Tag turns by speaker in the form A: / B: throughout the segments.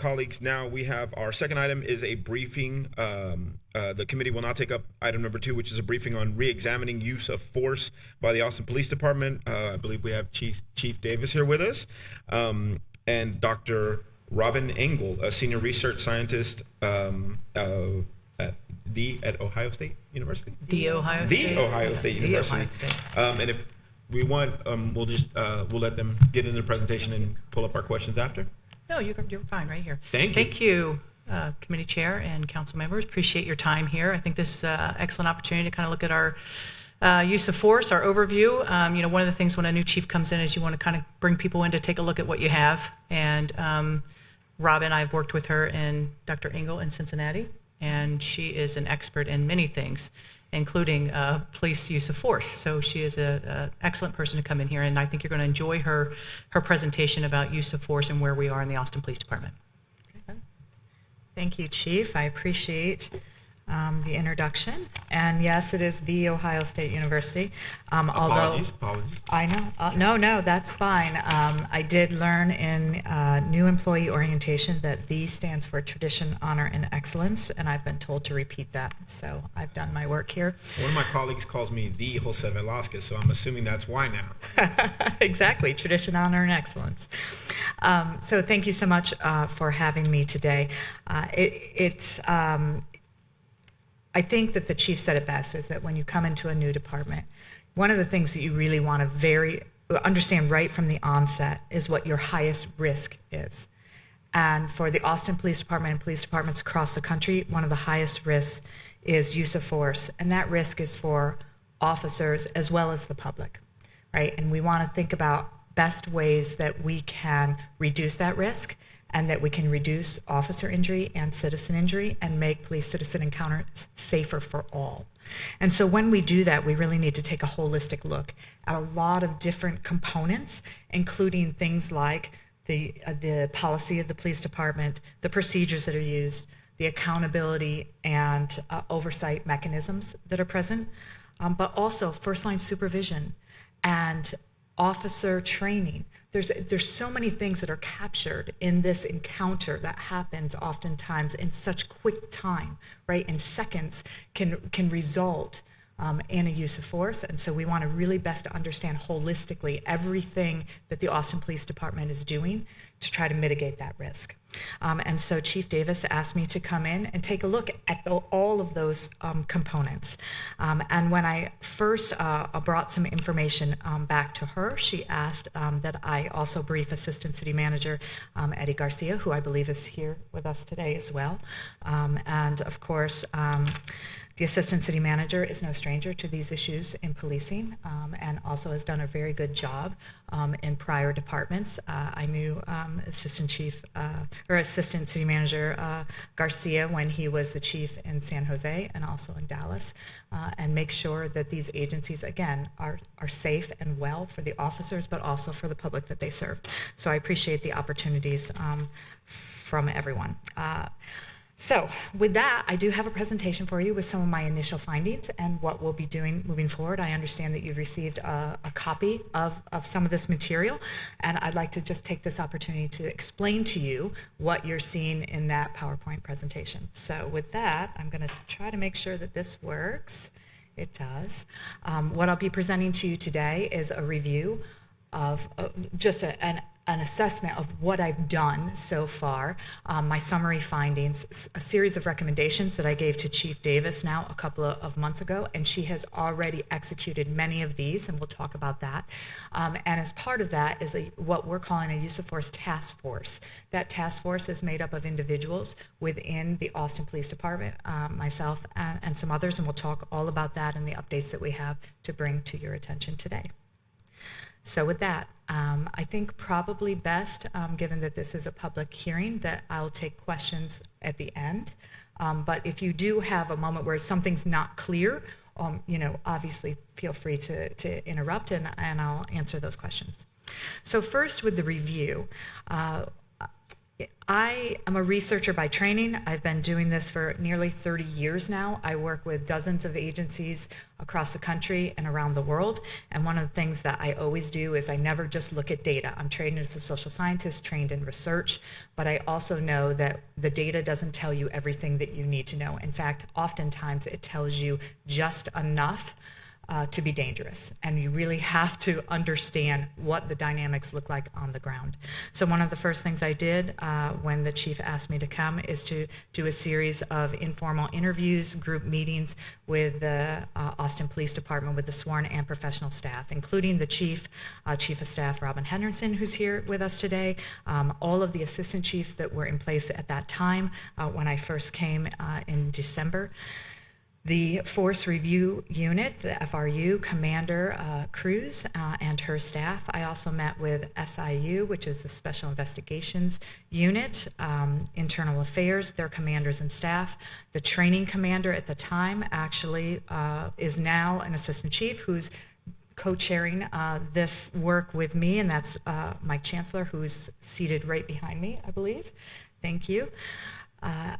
A: colleagues, now we have our second item is a briefing. The committee will now take up item number 2, which is a briefing on re-examining use of force by the Austin Police Department. I believe we have Chief Davis here with us, and Dr. Robin Engel, a senior research scientist at Ohio State University.
B: The Ohio State University.
A: And if we want, we'll let them get into the presentation and pull up our questions after.
B: No, you're fine right here.
A: Thank you.
B: Thank you, committee chair and council members. Appreciate your time here. I think this is an excellent opportunity to kind of look at our use of force, our overview. One of the things when a new chief comes in is you want to kind of bring people in to take a look at what you have. And Robin, I've worked with her and Dr. Engel in Cincinnati, and she is an expert in many things, including police use of force. So she is an excellent person to come in here, and I think you're going to enjoy her presentation about use of force and where we are in the Austin Police Department.
C: Okay. Thank you, Chief. I appreciate the introduction. And yes, it is the Ohio State University.
A: Apologies.
C: I know. No, that's fine. I did learn in new employee orientation that "the" stands for tradition, honor, and excellence, and I've been told to repeat that. So I've done my work here.
A: One of my colleagues calls me the Jose Velasquez, so I'm assuming that's why now.
C: Exactly, tradition, honor, and excellence. So thank you so much for having me today. I think that the chief said it best, is that when you come into a new department, one of the things that you really want to understand right from the onset is what your highest risk is. And for the Austin Police Department and police departments across the country, one of the highest risks is use of force. And that risk is for officers as well as the public, right? And we want to think about best ways that we can reduce that risk, and that we can reduce officer injury and citizen injury and make police-citizen encounters safer for all. And so when we do that, we really need to take a holistic look at a lot of different components, including things like the policy of the police department, the procedures that are used, the accountability and oversight mechanisms that are present, but also first-line supervision and officer training. There's so many things that are captured in this encounter that happens oftentimes in such quick time, right? In seconds can result and a use of force. And so we want to really best understand holistically everything that the Austin Police Department is doing to try to mitigate that risk. And so Chief Davis asked me to come in and take a look at all of those components. And when I first brought some information back to her, she asked that I also brief Assistant City Manager Eddie Garcia, who I believe is here with us today as well. And of course, the Assistant City Manager is no stranger to these issues in policing, and also has done a very good job in prior departments. I knew Assistant City Manager Garcia when he was the chief in San Jose and also in Dallas, and make sure that these agencies, again, are safe and well for the officers, but also for the public that they serve. So I appreciate the opportunities from everyone. So with that, I do have a presentation for you with some of my initial findings and what we'll be doing moving forward. I understand that you've received a copy of some of this material, and I'd like to just take this opportunity to explain to you what you're seeing in that PowerPoint presentation. So with that, I'm going to try to make sure that this works. It does. What I'll be presenting to you today is a review of just an assessment of what I've done so far, my summary findings, a series of recommendations that I gave to Chief Davis now a couple of months ago, and she has already executed many of these, and we'll talk about that. And as part of that is what we're calling a use of force task force. That task force is made up of individuals within the Austin Police Department, myself and some others, and we'll talk all about that and the updates that we have to bring to your attention today. So with that, I think probably best, given that this is a public hearing, that I'll take questions at the end. But if you do have a moment where something's not clear, obviously feel free to interrupt, and I'll answer those questions. So first, with the review, I am a researcher by training. I've been doing this for nearly 30 years now. I work with dozens of agencies across the country and around the world. And one of the things that I always do is I never just look at data. I'm trained as a social scientist, trained in research, but I also know that the data doesn't tell you everything that you need to know. In fact, oftentimes it tells you just enough to be dangerous. And you really have to understand what the dynamics look like on the ground. So one of the first things I did when the chief asked me to come is to do a series of informal interviews, group meetings with the Austin Police Department, with the sworn and professional staff, including the chief of staff, Robin Henderson, who's here with us today, all of the assistant chiefs that were in place at that time when I first came in December. The Force Review Unit, the FRU, Commander Cruz and her staff. I also met with SIU, which is the Special Investigations Unit, Internal Affairs, their commanders and staff. The training commander at the time actually is now an assistant chief who's co-chairing this work with me, and that's Mike Chancellor, who's seated right behind me, I believe. Thank you.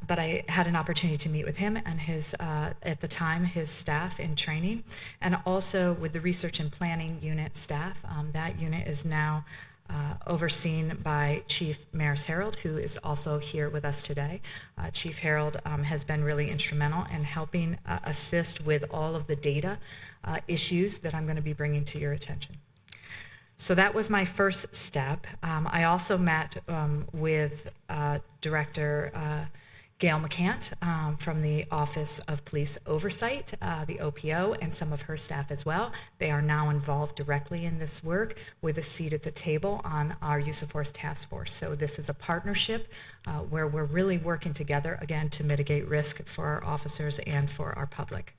C: But I had an opportunity to meet with him and his, at the time, his staff in training, and also with the Research and Planning Unit staff. That unit is now overseen by Chief Maris Harold, who is also here with us today. Chief Harold has been really instrumental in helping assist with all of the data issues that I'm going to be bringing to your attention. So that was my first step. I also met with Director Gail McCant from the Office of Police Oversight, the OPO, and some of her staff as well. They are now involved directly in this work with a seat at the table on our Use of Force Task Force. So this is a partnership where we're really working together, again, to mitigate risk for our officers and for our public.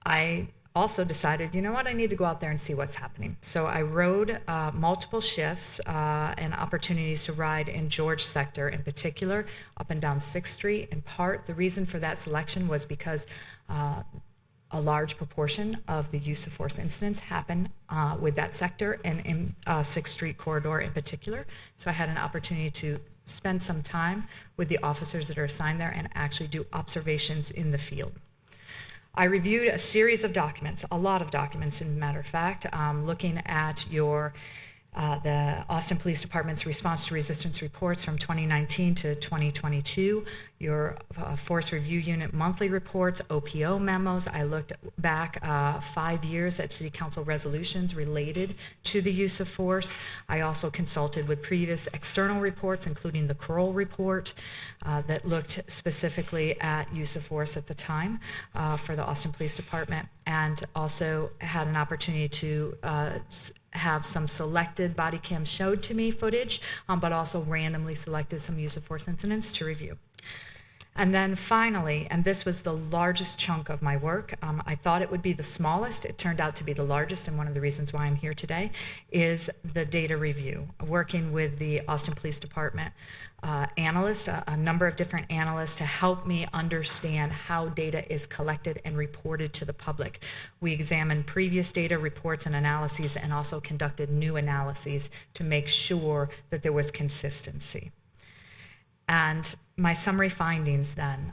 C: I also decided, you know what, I need to go out there and see what's happening. So I rode multiple shifts and opportunities to ride in George sector in particular, up and down 6th Street. In part, the reason for that selection was because a large proportion of the use of force incidents happen with that sector and in 6th Street corridor in particular. So I had an opportunity to spend some time with the officers that are assigned there and actually do observations in the field. I reviewed a series of documents, a lot of documents, as a matter of fact, looking at the Austin Police Department's response to resistance reports from 2019 to 2022, your Force Review Unit monthly reports, OPO memos. I looked back 5 years at City Council resolutions related to the use of force. I also consulted with previous external reports, including the Kroll report that looked specifically at use of force at the time for the Austin Police Department, and also had an opportunity to have some selected body cam showed to me footage, but also randomly selected some use of force incidents to review. And then finally, and this was the largest chunk of my work, I thought it would be the smallest, it turned out to be the largest, and one of the reasons why I'm here today is the data review. Working with the Austin Police Department analysts, a number of different analysts, to help me understand how data is collected and reported to the public. We examined previous data reports and analyses and also conducted new analyses to make sure that there was consistency. And my summary findings then,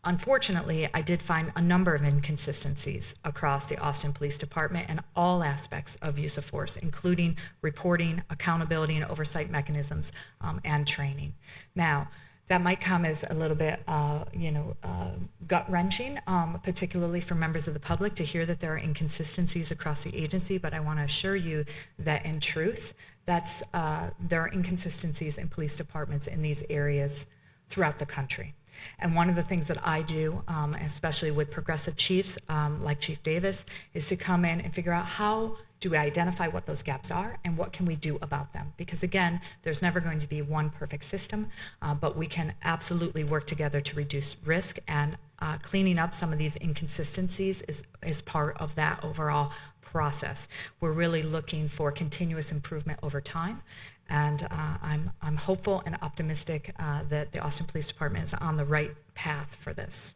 C: unfortunately, I did find a number of inconsistencies across the Austin Police Department and all aspects of use of force, including reporting, accountability and oversight mechanisms, and training. Now, that might come as a little bit, gut-wrenching, particularly for members of the public to hear that there are inconsistencies across the agency, but I want to assure you that in truth, there are inconsistencies in police departments in these areas throughout the country. And one of the things that I do, especially with progressive chiefs like Chief Davis, is to come in and figure out how do we identify what those gaps are and what can we do about them? Because again, there's never going to be one perfect system, but we can absolutely work together to reduce risk, and cleaning up some of these inconsistencies is part of that overall process. We're really looking for continuous improvement over time, and I'm hopeful and optimistic that the Austin Police Department is on the right path for this.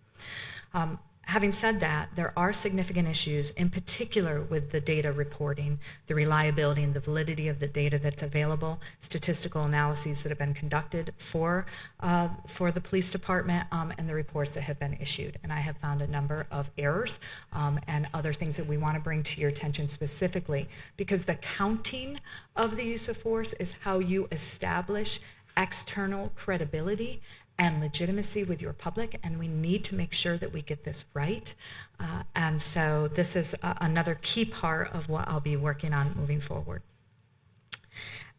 C: Having said that, there are significant issues, in particular with the data reporting, the reliability and the validity of the data that's available, statistical analyses that have been conducted for the police department, and the reports that have been issued. And I have found a number of errors and other things that we want to bring to your attention specifically, because the counting of the use of force is how you establish external credibility and legitimacy with your public, and we need to make sure that we get this right. And so this is another key part of what I'll be working on moving forward.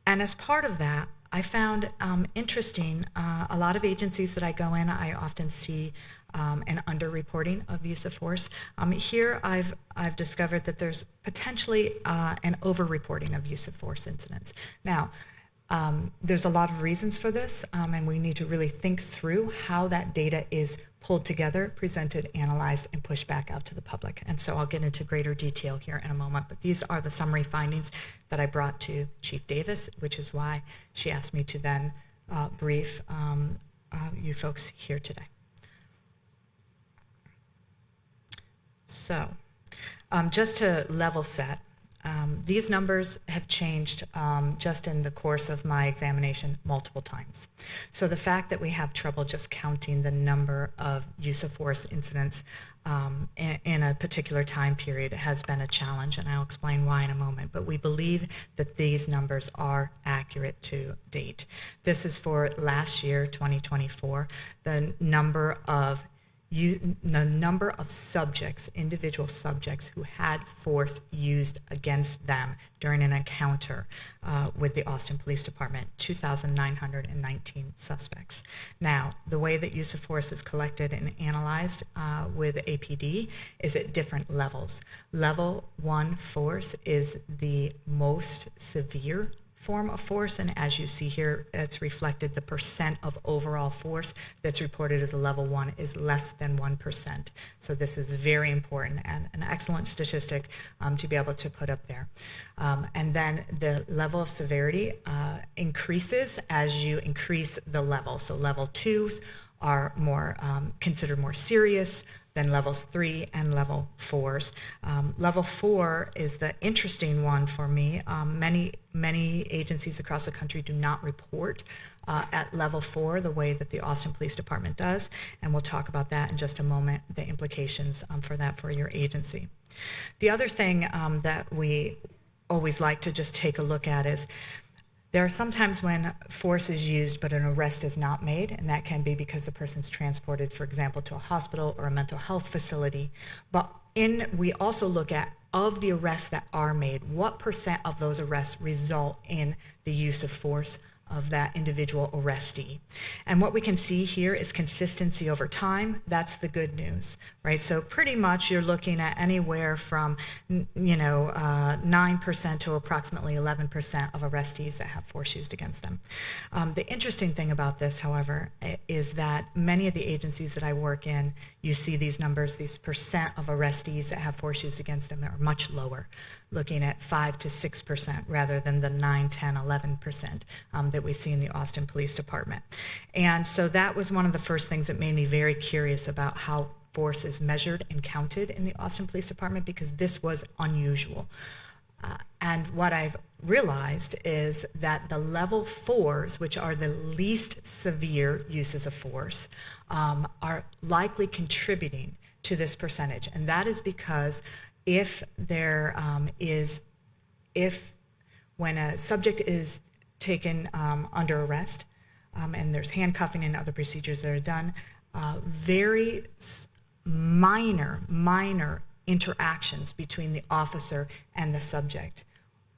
C: And as part of that, I found interesting, a lot of agencies that I go in, I often see an underreporting of use of force. Here I've discovered that there's potentially an overreporting of use of force incidents. Now, there's a lot of reasons for this, and we need to really think through how that data is pulled together, presented, analyzed, and pushed back out to the public. And so I'll get into greater detail here in a moment, but these are the summary findings that I brought to Chief Davis, which is why she asked me to then brief you folks here today. So just to level set, these numbers have changed just in the course of my examination multiple times. So the fact that we have trouble just counting the number of use of force incidents in a particular time period has been a challenge, and I'll explain why in a moment. But we believe that these numbers are accurate to date. This is for last year, 2024, the number of subjects, individual subjects who had force used against them during an encounter with the Austin Police Department, 2,919 suspects. Now, the way that use of force is collected and analyzed with APD is at different levels. Level 1 force is the most severe form of force, and as you see here, it's reflected the percent of overall force that's reported as a level 1 is less than 1%. So this is very important and an excellent statistic to be able to put up there. And then the level of severity increases as you increase the level. So level 2s are more considered more serious than levels 3 and level 4s. Level 4 is the interesting one for me. Many agencies across the country do not report at level 4 the way that the Austin Police Department does, and we'll talk about that in just a moment, the implications for that for your agency. The other thing that we always like to just take a look at is there are sometimes when force is used but an arrest is not made, and that can be because the person's transported, for example, to a hospital or a mental health facility. But we also look at, of the arrests that are made, what percent of those arrests result in the use of force of that individual arrestee. And what we can see here is consistency over time. That's the good news, right? So pretty much you're looking at anywhere from 9% to approximately 11% of arrestees that have force used against them. The interesting thing about this, however, is that many of the agencies that I work in, you see these numbers, these percent of arrestees that have force used against them are much lower, looking at 5 to 6% rather than the 9, 10, 11% that we see in the Austin Police Department. And so that was one of the first things that made me very curious about how force is measured and counted in the Austin Police Department, because this was unusual. And what I've realized is that the level 4s, which are the least severe uses of force, are likely contributing to this percentage. And that is because when a subject is taken under arrest and there's handcuffing and other procedures that are done, very minor interactions between the officer and the subject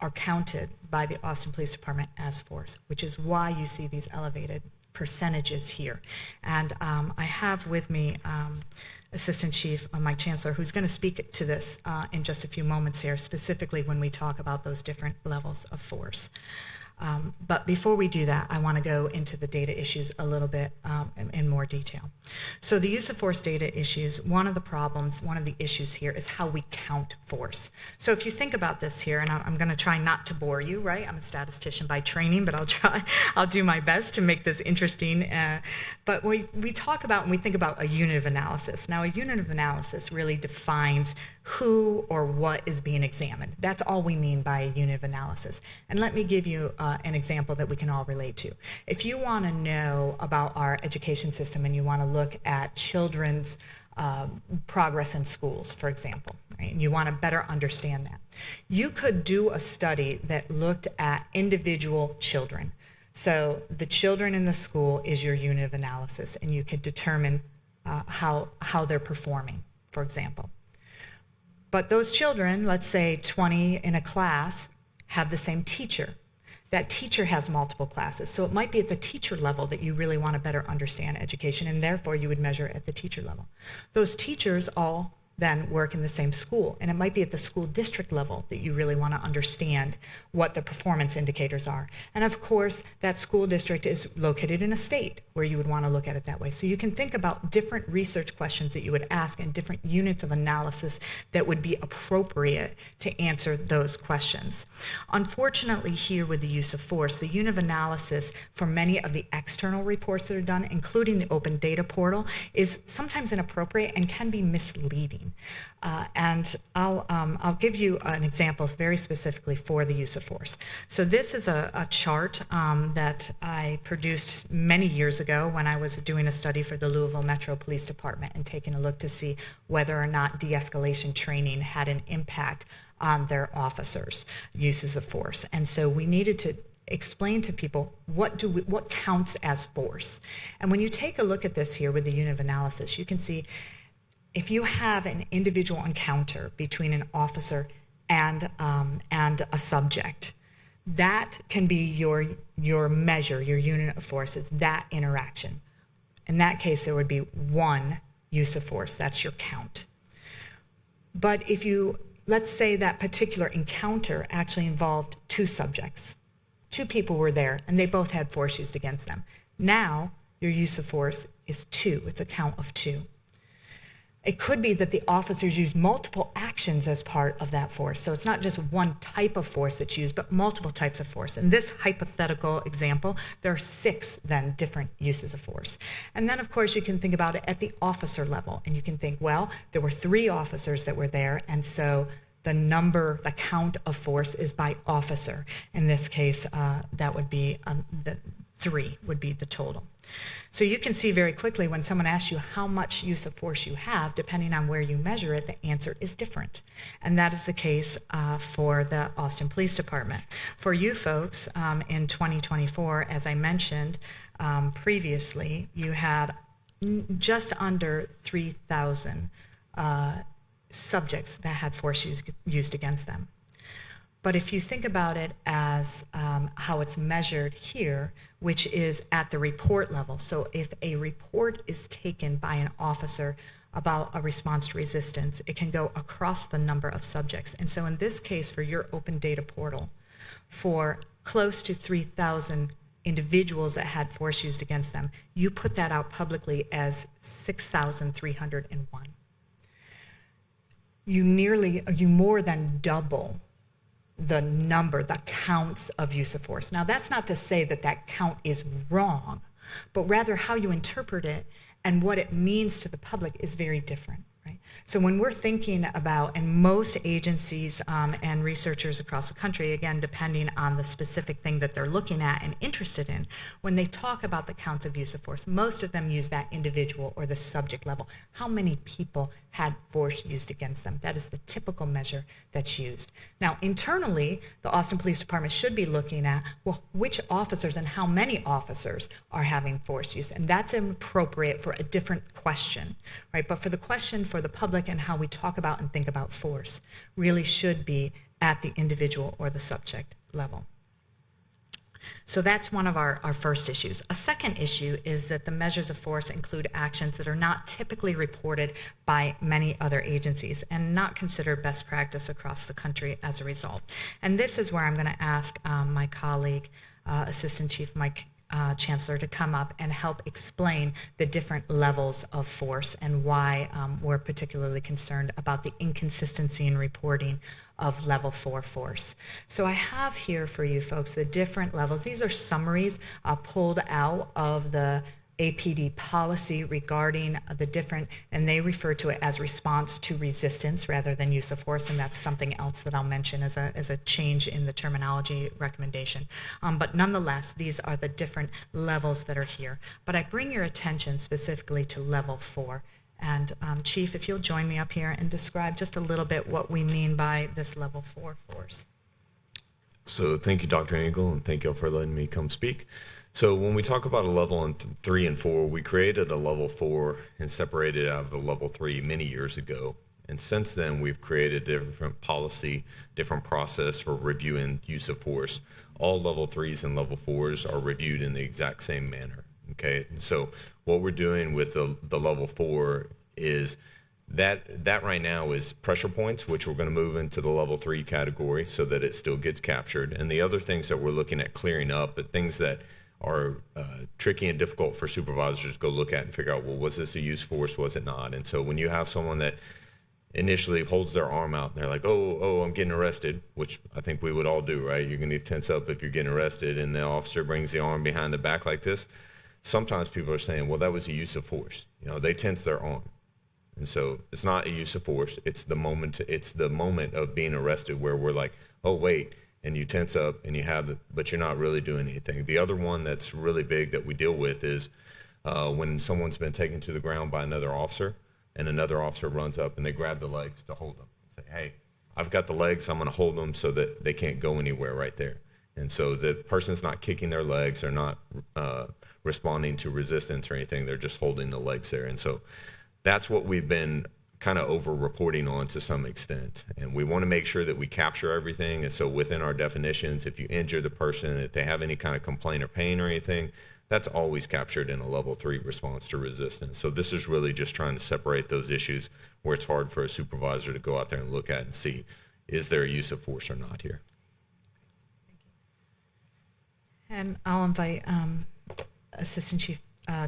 C: are counted by the Austin Police Department as force, which is why you see these elevated percentages here. And I have with me Assistant Chief Mike Chancellor, who's going to speak to this in just a few moments here, specifically when we talk about those different levels of force. But before we do that, I want to go into the data issues a little bit in more detail. So the use of force data issues, one of the issues here is how we count force. So if you think about this here, and I'm going to try not to bore you, right? I'm a statistician by training, but I'll do my best to make this interesting. But we talk about and we think about a unit of analysis. Now, a unit of analysis really defines who or what is being examined. That's all we mean by a unit of analysis. And let me give you an example that we can all relate to. If you want to know about our education system and you want to look at children's progress in schools, for example, right? And you want to better understand that, you could do a study that looked at individual children. So the children in the school is your unit of analysis, and you could determine how they're performing, for example. But those children, let's say 20 in a class, have the same teacher. That teacher has multiple classes. So it might be at the teacher level that you really want to better understand education, and therefore you would measure at the teacher level. Those teachers all then work in the same school, and it might be at the school district level that you really want to understand what the performance indicators are. And of course, that school district is located in a state where you would want to look at it that way. So you can think about different research questions that you would ask and different units of analysis that would be appropriate to answer those questions. Unfortunately, here with the use of force, the unit of analysis for many of the external reports that are done, including the open data portal, is sometimes inappropriate and can be misleading. And I'll give you an example very specifically for the use of force. So this is a chart that I produced many years ago when I was doing a study for the Louisville Metro Police Department and taking a look to see whether or not de-escalation training had an impact on their officers' uses of force. And so we needed to explain to people what counts as force. And when you take a look at this here with the unit of analysis, you can see if you have an individual encounter between an officer and a subject, that can be your measure, your unit of force, is that interaction. In that case, there would be one use of force. That's your count. But if let's say that particular encounter actually involved two subjects. Two people were there, and they both had force used against them. Now, your use of force is 2. It's a count of 2. It could be that the officers use multiple actions as part of that force. So it's not just one type of force that's used, but multiple types of force. In this hypothetical example, there are 6 then different uses of force. And then, of course, you can think about it at the officer level. And you can think, well, there were 3 officers that were there, and so the count of force is by officer. In this case, that would be the 3 would be the total. So you can see very quickly when someone asks you how much use of force you have, depending on where you measure it, the answer is different. And that is the case for the Austin Police Department. For you folks, in 2024, as I mentioned previously, you had just under 3,000 subjects that had force used against them. But if you think about it as how it's measured here, which is at the report level. So if a report is taken by an officer about a response to resistance, it can go across the number of subjects. And so in this case, for your open data portal, for close to 3,000 individuals that had force used against them, you put that out publicly as 6,301. You more than double the counts of use of force. Now, that's not to say that that count is wrong, but rather how you interpret it and what it means to the public is very different, right? So when we're thinking about, and most agencies and researchers across the country, again, depending on the specific thing that they're looking at and interested in, when they talk about the counts of use of force, most of them use that individual or the subject level. How many people had force used against them? That is the typical measure that's used. Now, internally, the Austin Police Department should be looking at, well, which officers and how many officers are having force used? And that's appropriate for a different question, right? But for the question for the public and how we talk about and think about force really should be at the individual or the subject level. So that's one of our first issues. A second issue is that the measures of force include actions that are not typically reported by many other agencies and not considered best practice across the country as a result. And this is where I'm going to ask my colleague, Assistant Chief Mike Chancellor, to come up and help explain the different levels of force and why we're particularly concerned about the inconsistency in reporting of level 4 force. So I have here for you folks the different levels. These are summaries pulled out of the APD policy regarding the different, and they refer to it as response to resistance rather than use of force, and that's something else that I'll mention as a change in the terminology recommendation. But nonetheless, these are the different levels that are here. But I bring your attention specifically to level 4. And Chief, if you'll join me up here and describe just a little bit what we mean by this level 4 force.
D: So thank you, Dr. Engel, and thank you for letting me come speak. So when we talk about a level in 3 and 4, we created a level 4 and separated out of the level 3 many years ago. And since then, we've created different policy, different process for review and use of force. All level 3s and level 4s are reviewed in the exact same manner. Okay, so what we're doing with the level 4 is that right now is pressure points, which we're going to move into the level 3 category so that it still gets captured. And the other things that we're looking at clearing up, but things that are tricky and difficult for supervisors to go look at and figure out, well, was this a use force, was it not? And so when you have someone that initially holds their arm out and they're like, oh, I'm getting arrested, which I think we would all do, right? You're going to tense up if you're getting arrested, and the officer brings the arm behind the back like this. Sometimes people are saying, well, that was a use of force. You know, they tense their arm. And so it's not a use of force. It's the moment of being arrested where we're like, oh, wait, and you tense up and you have it, but you're not really doing anything. The other one that's really big that we deal with is when someone's been taken to the ground by another officer, and another officer runs up and they grab the legs to hold them. Say, hey, I've got the legs, I'm going to hold them so that they can't go anywhere right there. And so the person's not kicking their legs, they're not responding to resistance or anything, they're just holding the legs there. And so that's what we've been kind of over-reporting on to some extent. And we want to make sure that we capture everything. And so within our definitions, if you injure the person, if they have any kind of complaint or pain or anything, that's always captured in a level 3 response to resistance. So this is really just trying to separate those issues where it's hard for a supervisor to go out there and look at and see, is there a use of force or not here?
C: And I'll invite Assistant Chief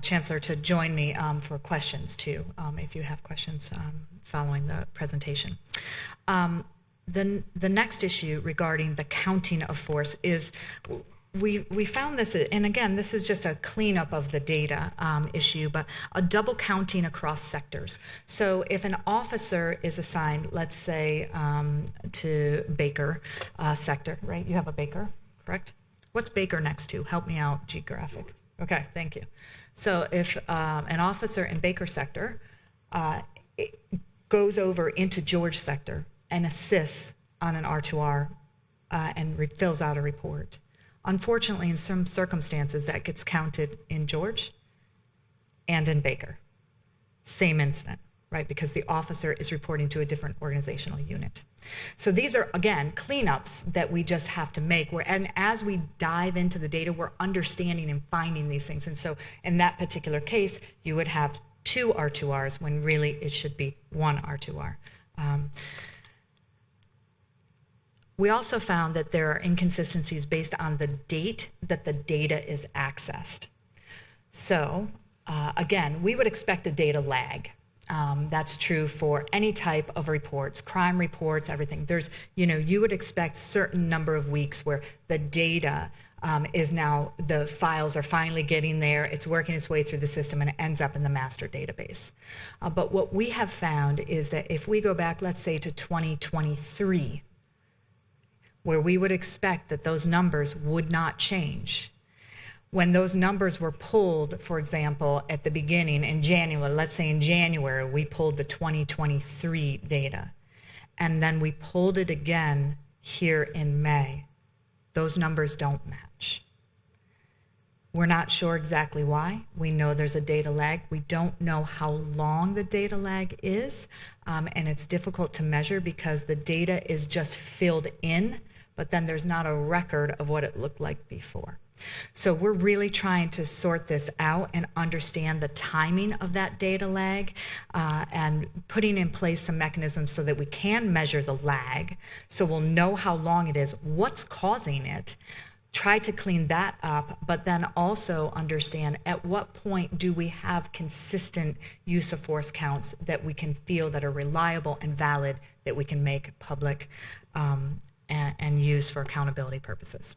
C: Chancellor to join me for questions too, if you have questions following the presentation. The next issue regarding the counting of force is we found this, and again, this is just a cleanup of the data issue, but a double counting across sectors. So if an officer is assigned, let's say, to Baker sector, right? You have a Baker, correct? What's Baker next to? Help me out, geographic. Okay, thank you. So if an officer in Baker sector goes over into George sector and assists on an R2R and fills out a report, unfortunately, in some circumstances, that gets counted in George and in Baker. Same incident, right? Because the officer is reporting to a different organizational unit. So these are, again, cleanups that we just have to make. And as we dive into the data, we're understanding and finding these things. And so in that particular case, you would have 2 R2Rs when really it should be 1 R2R. We also found that there are inconsistencies based on the date that the data is accessed. So again, we would expect a data lag. That's true for any type of reports, crime reports, everything. There's, you would expect certain number of weeks where the data is now, the files are finally getting there, it's working its way through the system, and it ends up in the master database. But what we have found is that if we go back, let's say, to 2023, where we would expect that those numbers would not change. When those numbers were pulled, for example, at the beginning in January, let's say in January, we pulled the 2023 data, and then we pulled it again here in May, those numbers don't match. We're not sure exactly why. We know there's a data lag. We don't know how long the data lag is, and it's difficult to measure because the data is just filled in, but then there's not a record of what it looked like before. So we're really trying to sort this out and understand the timing of that data lag, and putting in place some mechanisms so that we can measure the lag, so we'll know how long it is, what's causing it, try to clean that up, but then also understand at what point do we have consistent use of force counts that we can feel that are reliable and valid, that we can make public and use for accountability purposes.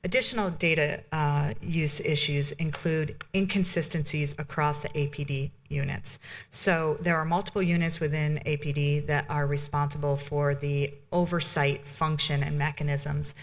C: Additional data use issues include inconsistencies across the APD units. So there are multiple units within APD that are responsible for the oversight function and mechanisms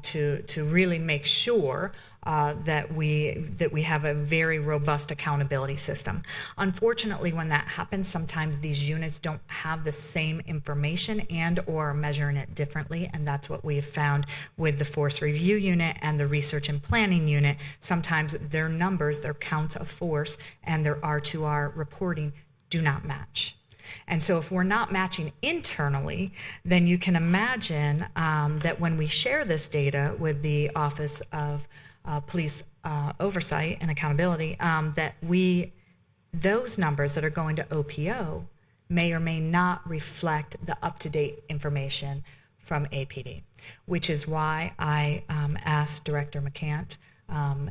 C: to really make sure that we have a very robust accountability system. Unfortunately, when that happens, sometimes these units don't have the same information and or are measuring it differently, and that's what we have found with the force review unit and the research and planning unit. Sometimes their numbers, their counts of force, and their R2R reporting do not match. And so if we're not matching internally, then you can imagine that when we share this data with the Office of Police Oversight and Accountability, that those numbers that are going to OPO may or may not reflect the up-to-date information from APD, which is why I asked Director McCant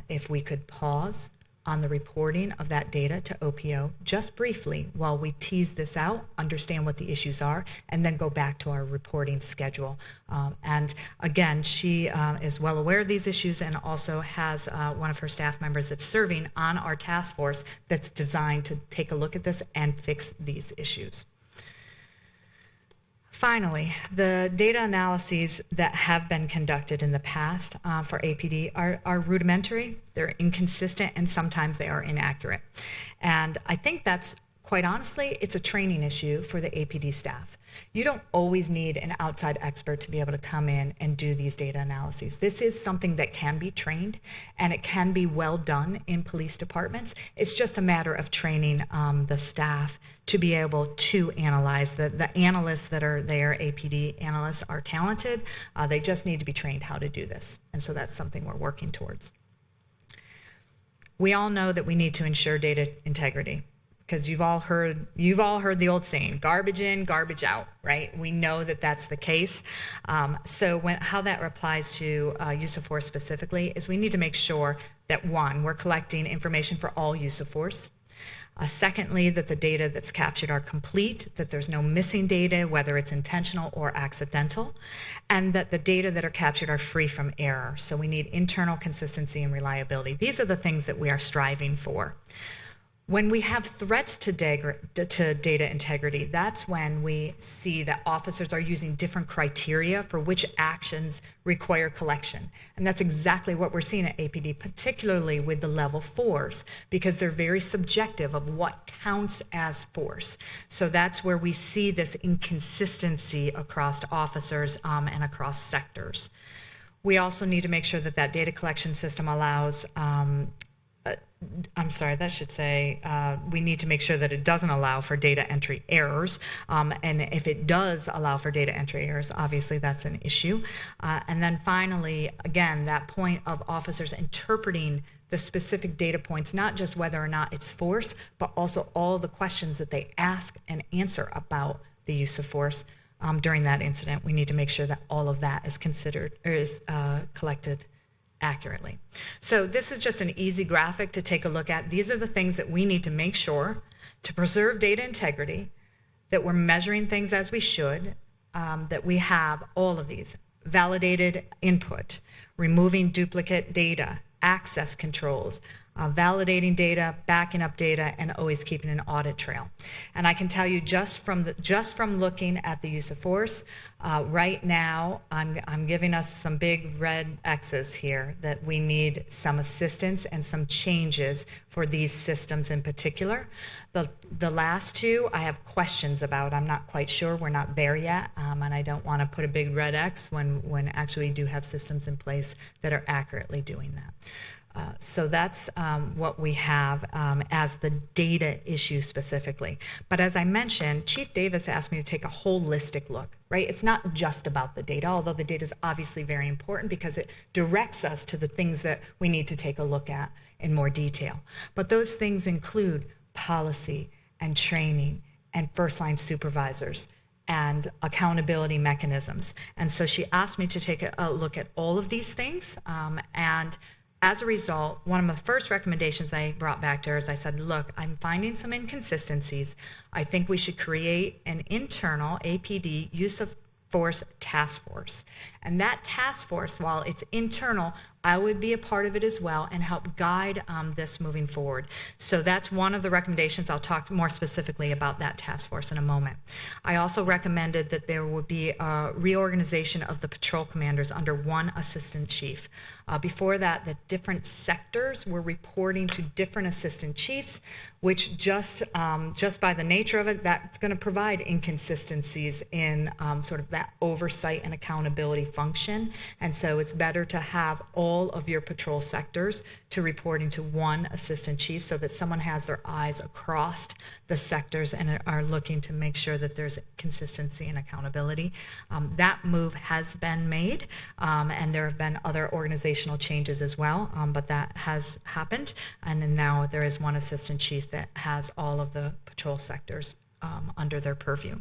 C: if we could pause on the reporting of that data to OPO just briefly while we tease this out, understand what the issues are, and then go back to our reporting schedule. And again, she is well aware of these issues and also has one of her staff members that's serving on our task force that's designed to take a look at this and fix these issues. Finally, the data analyses that have been conducted in the past for APD are rudimentary, they're inconsistent, and sometimes they are inaccurate. And I think that's, quite honestly, it's a training issue for the APD staff. You don't always need an outside expert to be able to come in and do these data analyses. This is something that can be trained, and it can be well done in police departments. It's just a matter of training the staff to be able to analyze. The analysts that are there, APD analysts, are talented. They just need to be trained how to do this. And so that's something we're working towards. We all know that we need to ensure data integrity, because you've all heard the old saying, garbage in, garbage out, right? We know that that's the case. So how that applies to use of force specifically is we need to make sure that, one, we're collecting information for all use of force. Secondly, that the data that's captured are complete, that there's no missing data, whether it's intentional or accidental, and that the data that are captured are free from error. So we need internal consistency and reliability. These are the things that we are striving for. When we have threats to data integrity, that's when we see that officers are using different criteria for which actions require collection. And that's exactly what we're seeing at APD, particularly with the level 4s, because they're very subjective of what counts as force. So that's where we see this inconsistency across officers and across sectors. We also need to make sure that that data collection system allows we need to make sure that it doesn't allow for data entry errors. And if it does allow for data entry errors, obviously that's an issue. And then finally, again, that point of officers interpreting the specific data points, not just whether or not it's force, but also all the questions that they ask and answer about the use of force during that incident. We need to make sure that all of that is considered or is collected accurately. So this is just an easy graphic to take a look at. These are the things that we need to make sure to preserve data integrity, that we're measuring things as we should, that we have all of these: validated input, removing duplicate data, access controls, validating data, backing up data, and always keeping an audit trail. And I can tell you just from looking at the use of force, right now I'm giving us some big red X's here that we need some assistance and some changes for these systems in particular. The last two I have questions about. I'm not quite sure. We're not there yet, and I don't want to put a big red X when actually we do have systems in place that are accurately doing that. So that's what we have as the data issue specifically. But as I mentioned, Chief Davis asked me to take a holistic look, right? It's not just about the data, although the data is obviously very important because it directs us to the things that we need to take a look at in more detail. But those things include policy and training and first-line supervisors and accountability mechanisms. And so she asked me to take a look at all of these things. And as a result, one of the first recommendations I brought back to her is I said, look, I'm finding some inconsistencies. I think we should create an internal APD use of force task force. And that task force, while it's internal, I would be a part of it as well and help guide this moving forward. So that's one of the recommendations. I'll talk more specifically about that task force in a moment. I also recommended that there would be a reorganization of the patrol commanders under one assistant chief. Before that, the different sectors were reporting to different assistant chiefs, which just by the nature of it, that's going to provide inconsistencies in sort of that oversight and accountability function. And so it's better to have all of your patrol sectors to reporting to one assistant chief so that someone has their eyes across the sectors and are looking to make sure that there's consistency and accountability. That move has been made, and there have been other organizational changes as well, but that has happened. And then now there is one assistant chief that has all of the patrol sectors under their purview.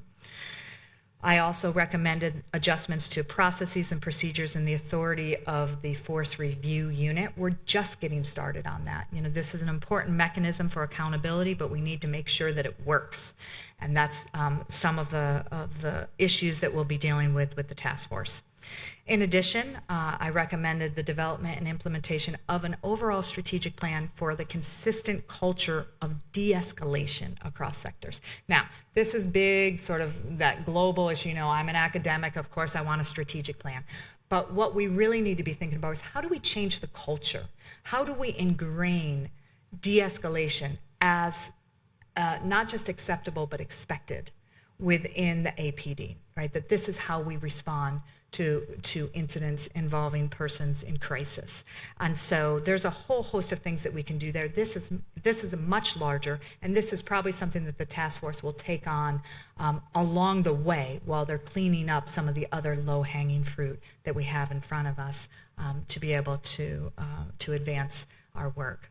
C: I also recommended adjustments to processes and procedures in the authority of the Force Review Unit. We're just getting started on that. You know, this is an important mechanism for accountability, but we need to make sure that it works. And that's some of the issues that we'll be dealing with the task force. In addition, I recommended the development and implementation of an overall strategic plan for the consistent culture of de-escalation across sectors. Now, this is big, sort of that global issue. You know, I'm an academic, of course I want a strategic plan. But what we really need to be thinking about is how do we change the culture? How do we ingrain de-escalation as not just acceptable, but expected within the APD, right? That this is how we respond to incidents involving persons in crisis. And so there's a whole host of things that we can do there. This is a much larger, and this is probably something that the task force will take on along the way while they're cleaning up some of the other low-hanging fruit that we have in front of us to be able to advance our work.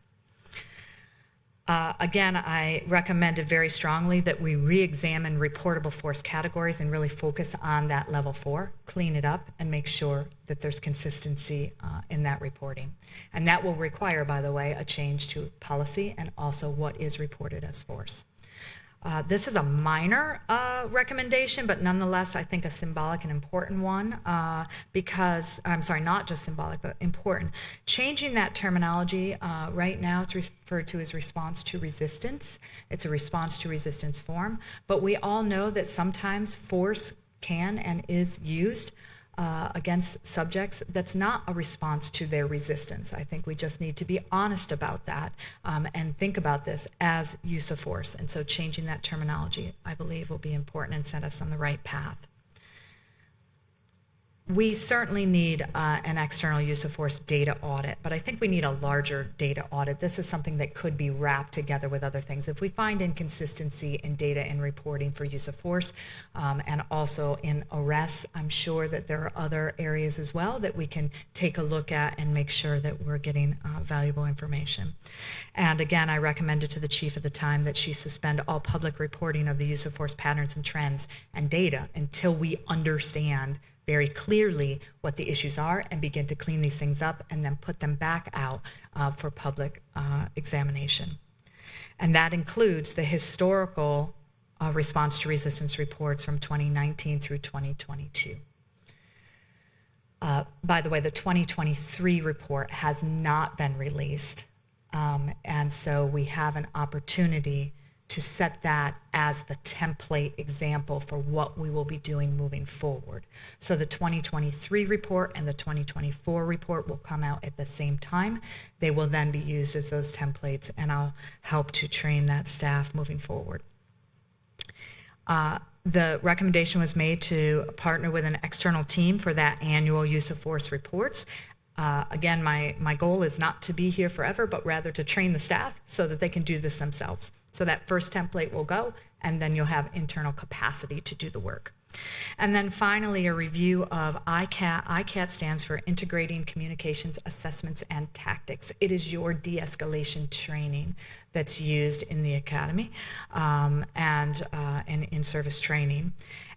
C: Again, I recommended very strongly that we re-examine reportable force categories and really focus on that level 4, clean it up, and make sure that there's consistency in that reporting. And that will require, by the way, a change to policy and also what is reported as force. This is a minor recommendation, but nonetheless, I think a symbolic and important one because, I'm sorry, not just symbolic, but important. Changing that terminology, right now it's referred to as response to resistance. It's a response to resistance form, but we all know that sometimes force can and is used against subjects that's not a response to their resistance. I think we just need to be honest about that and think about this as use of force. And so changing that terminology, I believe, will be important and set us on the right path. We certainly need an external use of force data audit, but I think we need a larger data audit. This is something that could be wrapped together with other things. If we find inconsistency in data and reporting for use of force and also in arrests, I'm sure that there are other areas as well that we can take a look at and make sure that we're getting valuable information. And again, I recommended to the chief at the time that she suspend all public reporting of the use of force patterns and trends and data until we understand very clearly what the issues are and begin to clean these things up and then put them back out for public examination. And that includes the historical response to resistance reports from 2019 through 2022. By the way, the 2023 report has not been released. And so we have an opportunity to set that as the template example for what we will be doing moving forward. So the 2023 report and the 2024 report will come out at the same time. They will then be used as those templates, and I'll help to train that staff moving forward. The recommendation was made to partner with an external team for that annual use of force reports. Again, my goal is not to be here forever, but rather to train the staff so that they can do this themselves. So that first template will go, and then you'll have internal capacity to do the work. And then finally, a review of ICAT. ICAT stands for Integrating Communications Assessments and Tactics. It is your de-escalation training that's used in the academy and in-service training.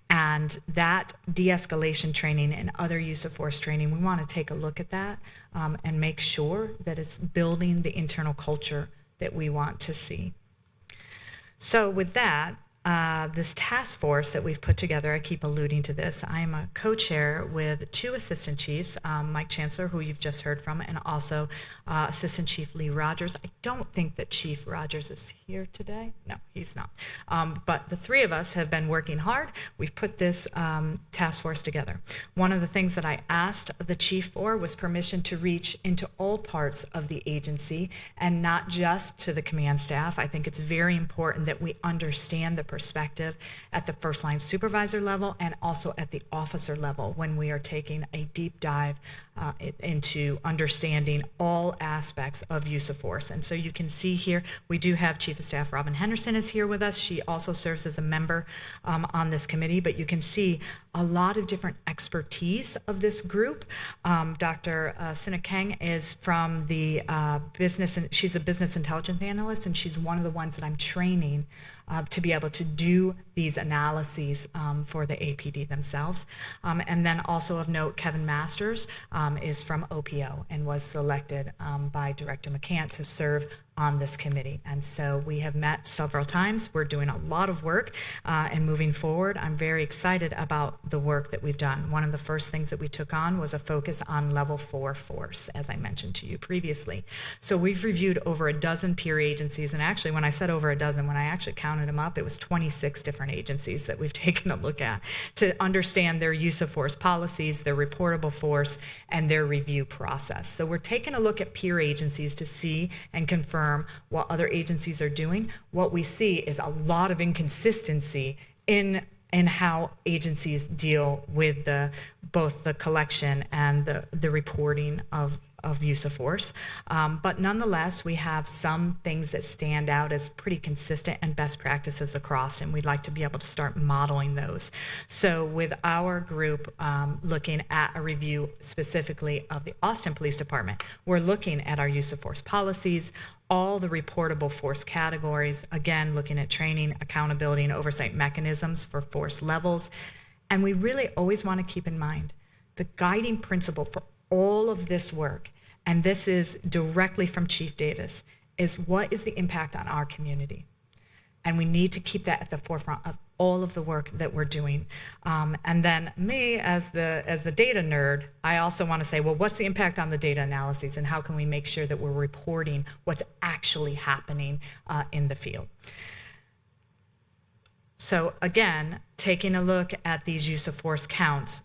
C: And that de-escalation training and other use of force training, we want to take a look at that and make sure that it's building the internal culture that we want to see. So with that, this task force that we've put together, I keep alluding to this. I am a co-chair with 2 assistant chiefs, Mike Chancellor, who you've just heard from, and also Assistant Chief Lee Rogers. I don't think that Chief Rogers is here today. No, he's not. But the 3 of us have been working hard. We've put this task force together. One of the things that I asked the chief for was permission to reach into all parts of the agency and not just to the command staff. I think it's very important that we understand the perspective at the first line supervisor level and also at the officer level when we are taking a deep dive into understanding all aspects of use of force. And so you can see here, we do have Chief of Staff Robin Henderson is here with us. She also serves as a member on this committee, but you can see a lot of different expertise of this group. Dr. Sina Kang is from the business, and she's a business intelligence analyst, and she's one of the ones that I'm training to be able to do these analyses for the APD themselves. And then also of note, Kevin Masters is from OPO and was selected by Director McCant to serve on this committee. And so we have met several times. We're doing a lot of work and moving forward. I'm very excited about the work that we've done. One of the first things that we took on was a focus on level 4 force, as I mentioned to you previously. So we've reviewed over a dozen peer agencies, and actually when I said over a dozen, when I actually counted them up, it was 26 different agencies that we've taken a look at to understand their use of force policies, their reportable force, and their review process. So we're taking a look at peer agencies to see and confirm what other agencies are doing. What we see is a lot of inconsistency in how agencies deal with both the collection and the reporting of use of force. But nonetheless, we have some things that stand out as pretty consistent and best practices across, and we'd like to be able to start modeling those. So with our group looking at a review specifically of the Austin Police Department, we're looking at our use of force policies, all the reportable force categories, again, looking at training, accountability, and oversight mechanisms for force levels. And we really always want to keep in mind the guiding principle for all of this work, and this is directly from Chief Davis, is what is the impact on our community? And we need to keep that at the forefront of all of the work that we're doing. And then me, as the data nerd, I also want to say, well, what's the impact on the data analyses, and how can we make sure that we're reporting what's actually happening in the field? So again, taking a look at these use of force counts,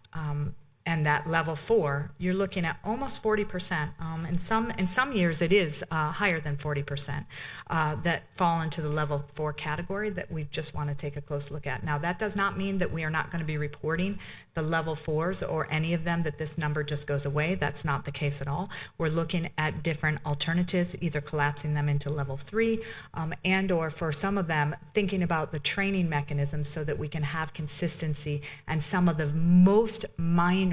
C: and that level 4, you're looking at almost 40%. In some years, it is higher than 40% that fall into the level 4 category that we just want to take a close look at. Now, that does not mean that we are not going to be reporting the level 4s or any of them, that this number just goes away. That's not the case at all. We're looking at different alternatives, either collapsing them into level 3 and or for some of them, thinking about the training mechanisms so that we can have consistency, and some of the most minor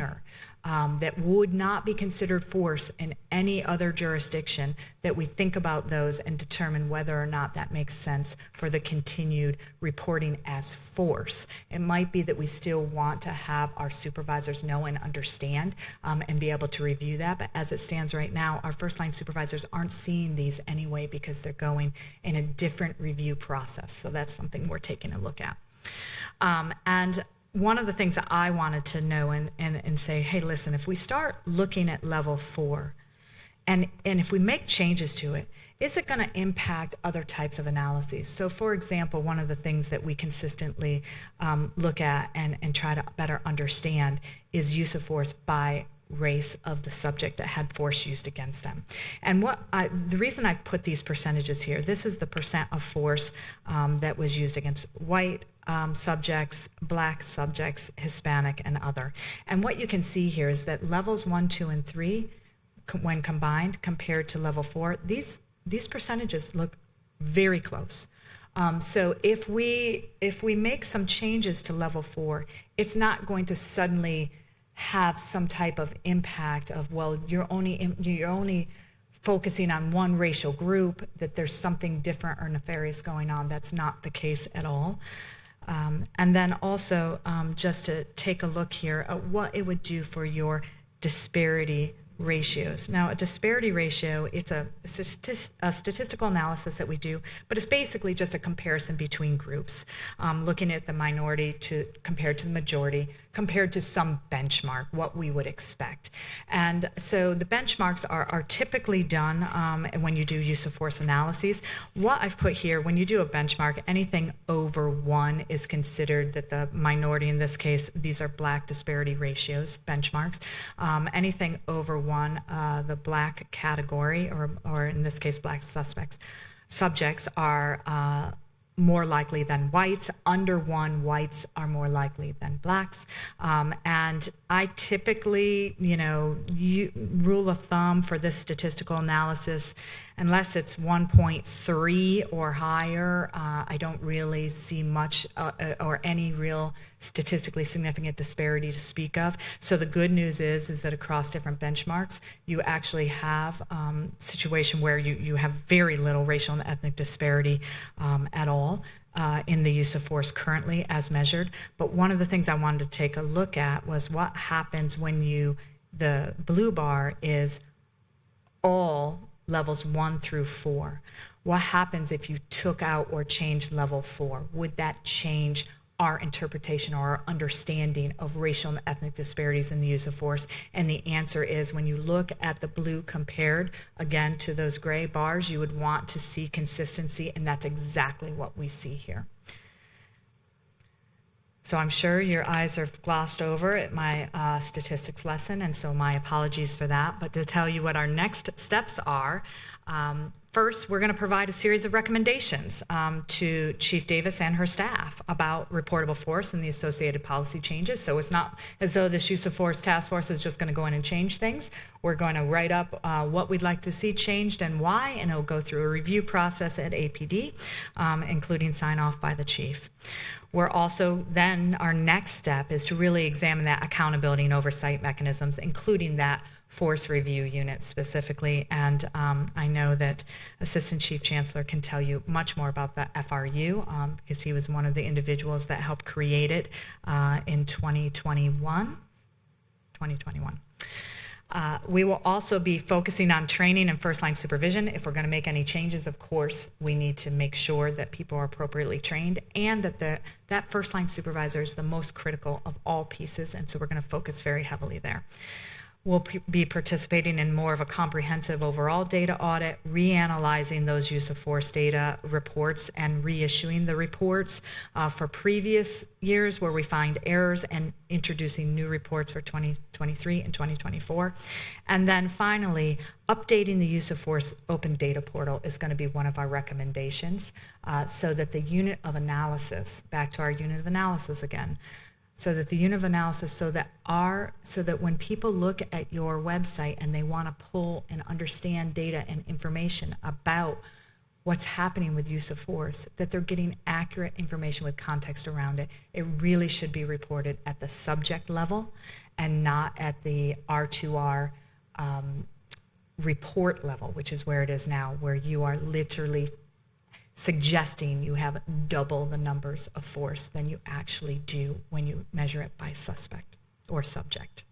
C: that would not be considered force in any other jurisdiction, that we think about those and determine whether or not that makes sense for the continued reporting as force. It might be that we still want to have our supervisors know and understand and be able to review that, but as it stands right now, our first line supervisors aren't seeing these anyway because they're going in a different review process. So that's something we're taking a look at. And one of the things that I wanted to know and say, hey, listen, if we start looking at level 4, and if we make changes to it, is it going to impact other types of analyses? So for example, one of the things that we consistently look at and try to better understand is use of force by race of the subject that had force used against them. And the reason I've put these percentages here, this is the percent of force that was used against white subjects, black subjects, Hispanic, and other. And what you can see here is that levels 1, 2, and 3, when combined compared to level 4, these percentages look very close. So if we make some changes to level 4, it's not going to suddenly have some type of impact of, well, you're only focusing on one racial group, that there's something different or nefarious going on. That's not the case at all. And then also just to take a look here at what it would do for your disparity ratios. Now, a disparity ratio, it's a statistical analysis that we do, but it's basically just a comparison between groups, looking at the minority compared to the majority, compared to some benchmark, what we would expect. And so the benchmarks are typically done when you do use of force analyses. What I've put here, when you do a benchmark, anything over 1 is considered that the minority, in this case, these are Black disparity ratios, benchmarks. Anything over 1, the Black category, or in this case, Black subjects are more likely than whites. Under 1, whites are more likely than Blacks. And I typically, rule of thumb for this statistical analysis, unless it's 1.3 or higher, I don't really see much or any real statistically significant disparity to speak of. So the good news is that across different benchmarks, you actually have a situation where you have very little racial and ethnic disparity at all in the use of force currently as measured. But one of the things I wanted to take a look at was what happens when the blue bar is all levels 1 through 4. What happens if you took out or changed level 4? Would that change our interpretation or our understanding of racial and ethnic disparities in the use of force? And the answer is, when you look at the blue compared, again, to those gray bars, you would want to see consistency, and that's exactly what we see here. So I'm sure your eyes are glossed over at my statistics lesson, and so my apologies for that. But to tell you what our next steps are, first, we're going to provide a series of recommendations to Chief Davis and her staff about reportable force and the associated policy changes. So it's not as though this use of force task force is just going to go in and change things. We're going to write up what we'd like to see changed and why, and it'll go through a review process at APD, including sign off by the chief. We're also then, our next step is to really examine that accountability and oversight mechanisms, including that force review unit specifically. And I know that Assistant Chief Chancellor can tell you much more about the FRU because he was one of the individuals that helped create it in 2021. We will also be focusing on training and first-line supervision. If we're going to make any changes, of course, we need to make sure that people are appropriately trained and that that first-line supervisor is the most critical of all pieces, and so we're going to focus very heavily there. We'll be participating in more of a comprehensive overall data audit, reanalyzing those use of force data reports and reissuing the reports for previous years where we find errors, and introducing new reports for 2023 and 2024. And then finally, updating the use of force open data portal is going to be one of our recommendations, so that the unit of analysis, back to our unit of analysis again, so that the unit of analysis, so that when people look at your website and they want to pull and understand data and information about what's happening with use of force, that they're getting accurate information with context around it. It really should be reported at the subject level and not at the R2R report level, which is where it is now, where you are literally suggesting you have double the numbers of force than you actually do when you measure it by suspect or subject.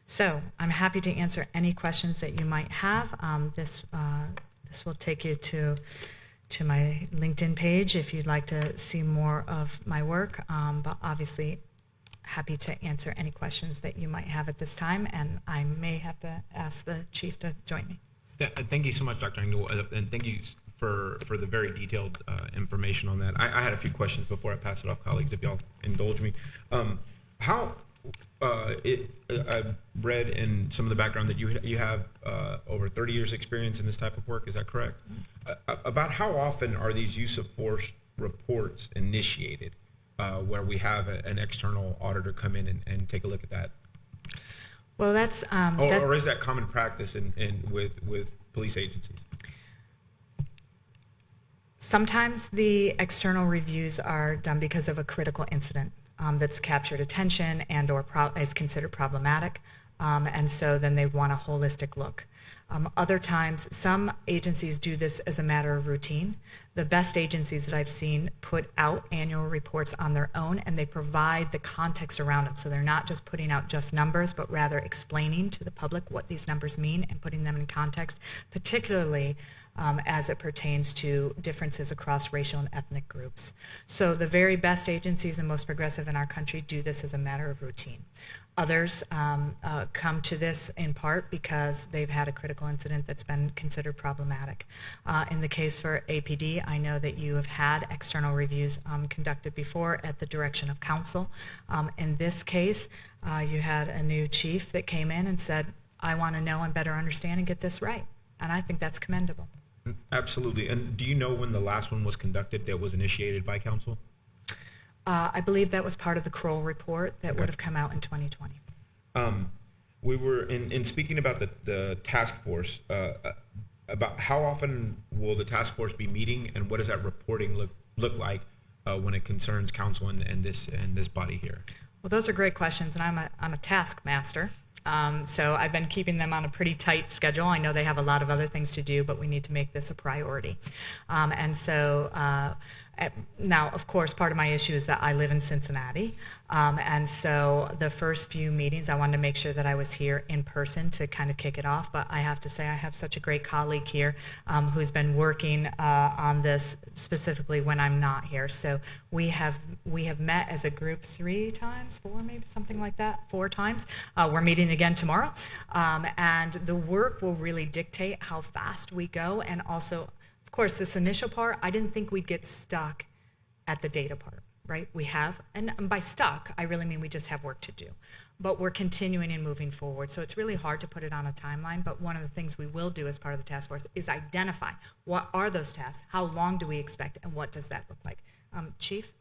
C: So I'm happy to answer any questions that you might have. This will take you to my LinkedIn page if you'd like to see more of my work, but obviously happy to answer any questions that you might have at this time, and I may have to ask the chief to join me.
A: Yeah, thank you so much, Dr. Engel, and thank you for the very detailed information on that. I had a few questions before I pass it off, colleagues, if y'all indulge me. I've read in some of the background that you have over 30 years experience in this type of work. Is that correct? About how often are these use of force reports initiated, where we have an external auditor come in and take a look at that?
C: Well, that's
A: Or is that common practice with police agencies?
C: sometimes the external reviews are done because of a critical incident that's captured attention and or is considered problematic. And so then they want a holistic look. Other times, some agencies do this as a matter of routine. The best agencies that I've seen put out annual reports on their own, and they provide the context around them. So they're not just putting out just numbers, but rather explaining to the public what these numbers mean and putting them in context, particularly as it pertains to differences across racial and ethnic groups. So the very best agencies and most progressive in our country do this as a matter of routine. Others come to this in part because they've had a critical incident that's been considered problematic. In the case for APD, I know that you have had external reviews conducted before at the direction of council. In this case, you had a new chief that came in and said, I want to know and better understand and get this right. And I think that's commendable.
A: Absolutely. And do you know when the last one was conducted that was initiated by council?
C: I believe that was part of the Kroll report that would have come out in 2020.
A: We were in speaking about the task force, about how often will the task force be meeting, and what does that reporting look like when it concerns council and this body here?
C: Well, those are great questions, and I'm a taskmaster. So I've been keeping them on a pretty tight schedule. I know they have a lot of other things to do, but we need to make this a priority. And so now, of course, part of my issue is that I live in Cincinnati. And so the first few meetings, I wanted to make sure that I was here in person to kind of kick it off. But I have to say I have such a great colleague here who's been working on this specifically when I'm not here. So we have met as a group 3 times, 4 maybe, something like that, 4 times. We're meeting again tomorrow. And the work will really dictate how fast we go. And also, of course, this initial part, I didn't think we'd get stuck at the data part, right? We have, and by stuck, I really mean we just have work to do. But we're continuing and moving forward. So it's really hard to put it on a timeline, but one of the things we will do as part of the task force is identify what are those tasks, how long do we expect, and what does that look like? Chief?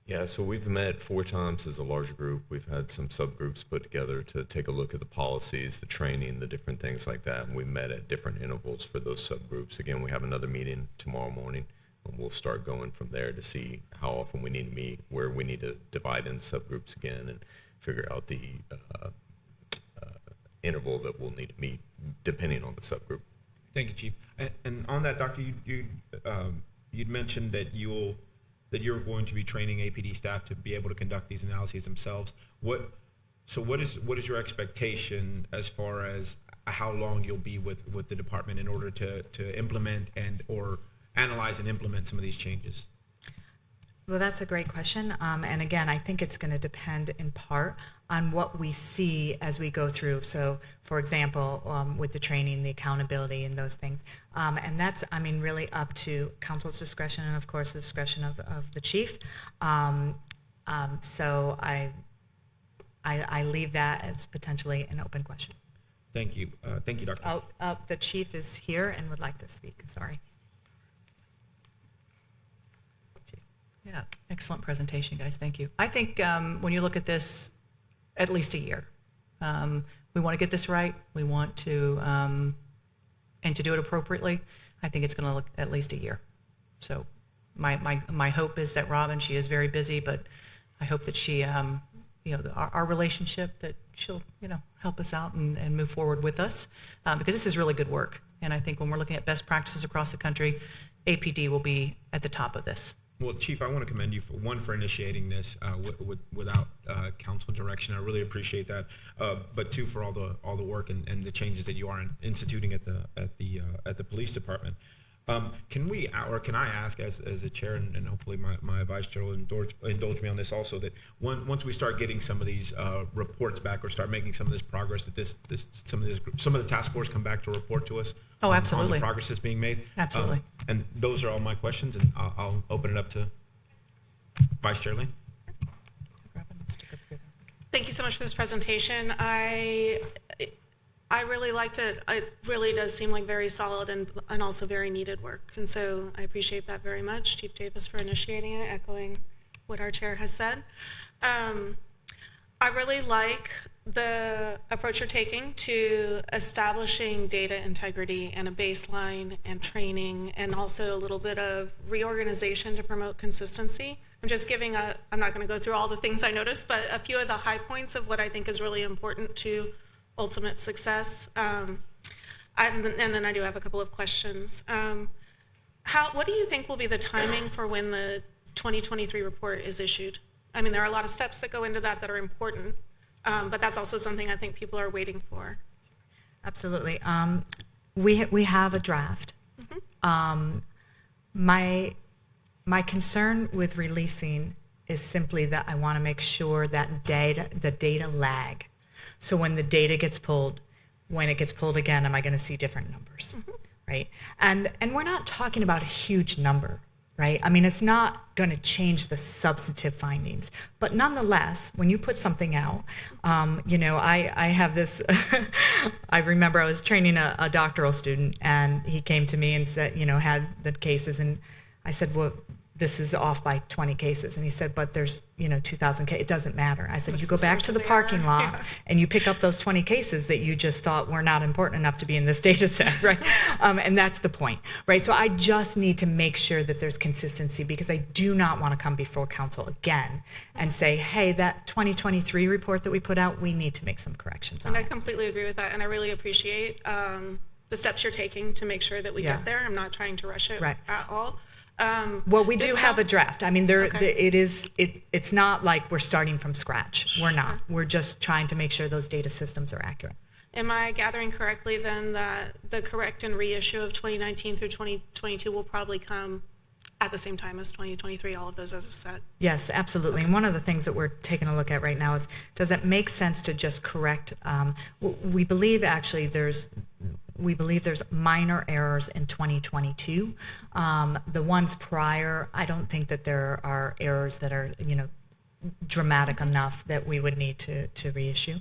D: Yeah, so we've met 4 times as a larger group. We've had some subgroups put together to take a look at the policies, the training, the different things like that. And we met at different intervals for those subgroups. Again, we have another meeting tomorrow morning, and we'll start going from there to see how often we need to meet, where we need to divide in subgroups again, and figure out the interval that we'll need to meet depending on the subgroup.
A: Thank you, Chief. And on that, Doctor, you'd mentioned that you're going to be training APD staff to be able to conduct these analyses themselves. What is your expectation as far as how long you'll be with the department in order to implement or analyze and implement some of these changes?
C: Well, that's a great question. And again, I think it's going to depend in part on what we see as we go through. So, for example, with the training, the accountability, and those things. And that's, really up to council's discretion and, of course, the discretion of the chief. So I leave that as potentially an open question.
A: Thank you. Thank you, Doctor.
C: The chief is here and would like to speak. Sorry.
B: Yeah, excellent presentation, guys. Thank you. I think when you look at this, at least a year. We want to get this right. We want to, and to do it appropriately, I think it's going to look at least a year. So my hope is that Robin, she is very busy, but I hope that she, our relationship, that she'll, help us out and move forward with us, because this is really good work. And I think when we're looking at best practices across the country, APD will be at the top of this.
A: Well, Chief, I want to commend you for initiating this without council direction. I really appreciate that. But 2, for all the work and the changes that you are instituting at the police department. Can I ask, as a chair, and hopefully my vice chair will indulge me on this also, that once we start getting some of these reports back, or start making some of this progress, that some of the task force come back to report to us.
B: Oh, absolutely.
A: On the progress that's being made.
B: Absolutely.
A: And those are all my questions, and I'll open it up to Vice Chair Lee.
E: Thank you so much for this presentation. I really liked it. It really does seem like very solid and also very needed work. And so I appreciate that very much, Chief Davis, for initiating it, echoing what our chair has said. I really like the approach you're taking to establishing data integrity and a baseline and training, and also a little bit of reorganization to promote consistency. I'm just giving I'm not going to go through all the things I noticed, but a few of the high points of what I think is really important to ultimate success. And then I do have a couple of questions. What do you think will be the timing for when the 2023 report is issued? I mean, there are a lot of steps that go into that are important, but that's also something I think people are waiting for.
C: Absolutely. We have a draft. My concern with releasing is simply that I want to make sure that the data lag. So when the data gets pulled, when it gets pulled again, am I going to see different numbers, right? And we're not talking about a huge number, right? I mean, it's not going to change the substantive findings, but nonetheless, when you put something out, I have this, I remember I was training a doctoral student, and he came to me and said, had the cases, and I said, well, this is off by 20 cases. And he said, but there's, 2,000 cases. It doesn't matter. I said, you go back to the parking lot and you pick up those 20 cases that you just thought were not important enough to be in this data set, right? And that's the point, right? So I just need to make sure that there's consistency, because I do not want to come before council again and say, hey, that 2023 report that we put out, we need to make some corrections on it.
E: And I completely agree with that. And I really appreciate the steps you're taking to make sure that we get there. I'm not trying to rush it at all.
C: Well, we do have a draft. I mean, it's not like we're starting from scratch. We're not. We're just trying to make sure those data systems are accurate.
E: Am I gathering correctly then that the correct and reissue of 2019 through 2022 will probably come at the same time as 2023, all of those as a set?
C: Yes, absolutely. And one of the things that we're taking a look at right now is, does it make sense to just correct? We believe actually there's minor errors in 2022. The ones prior, I don't think that there are errors that are, dramatic enough that we would need to reissue.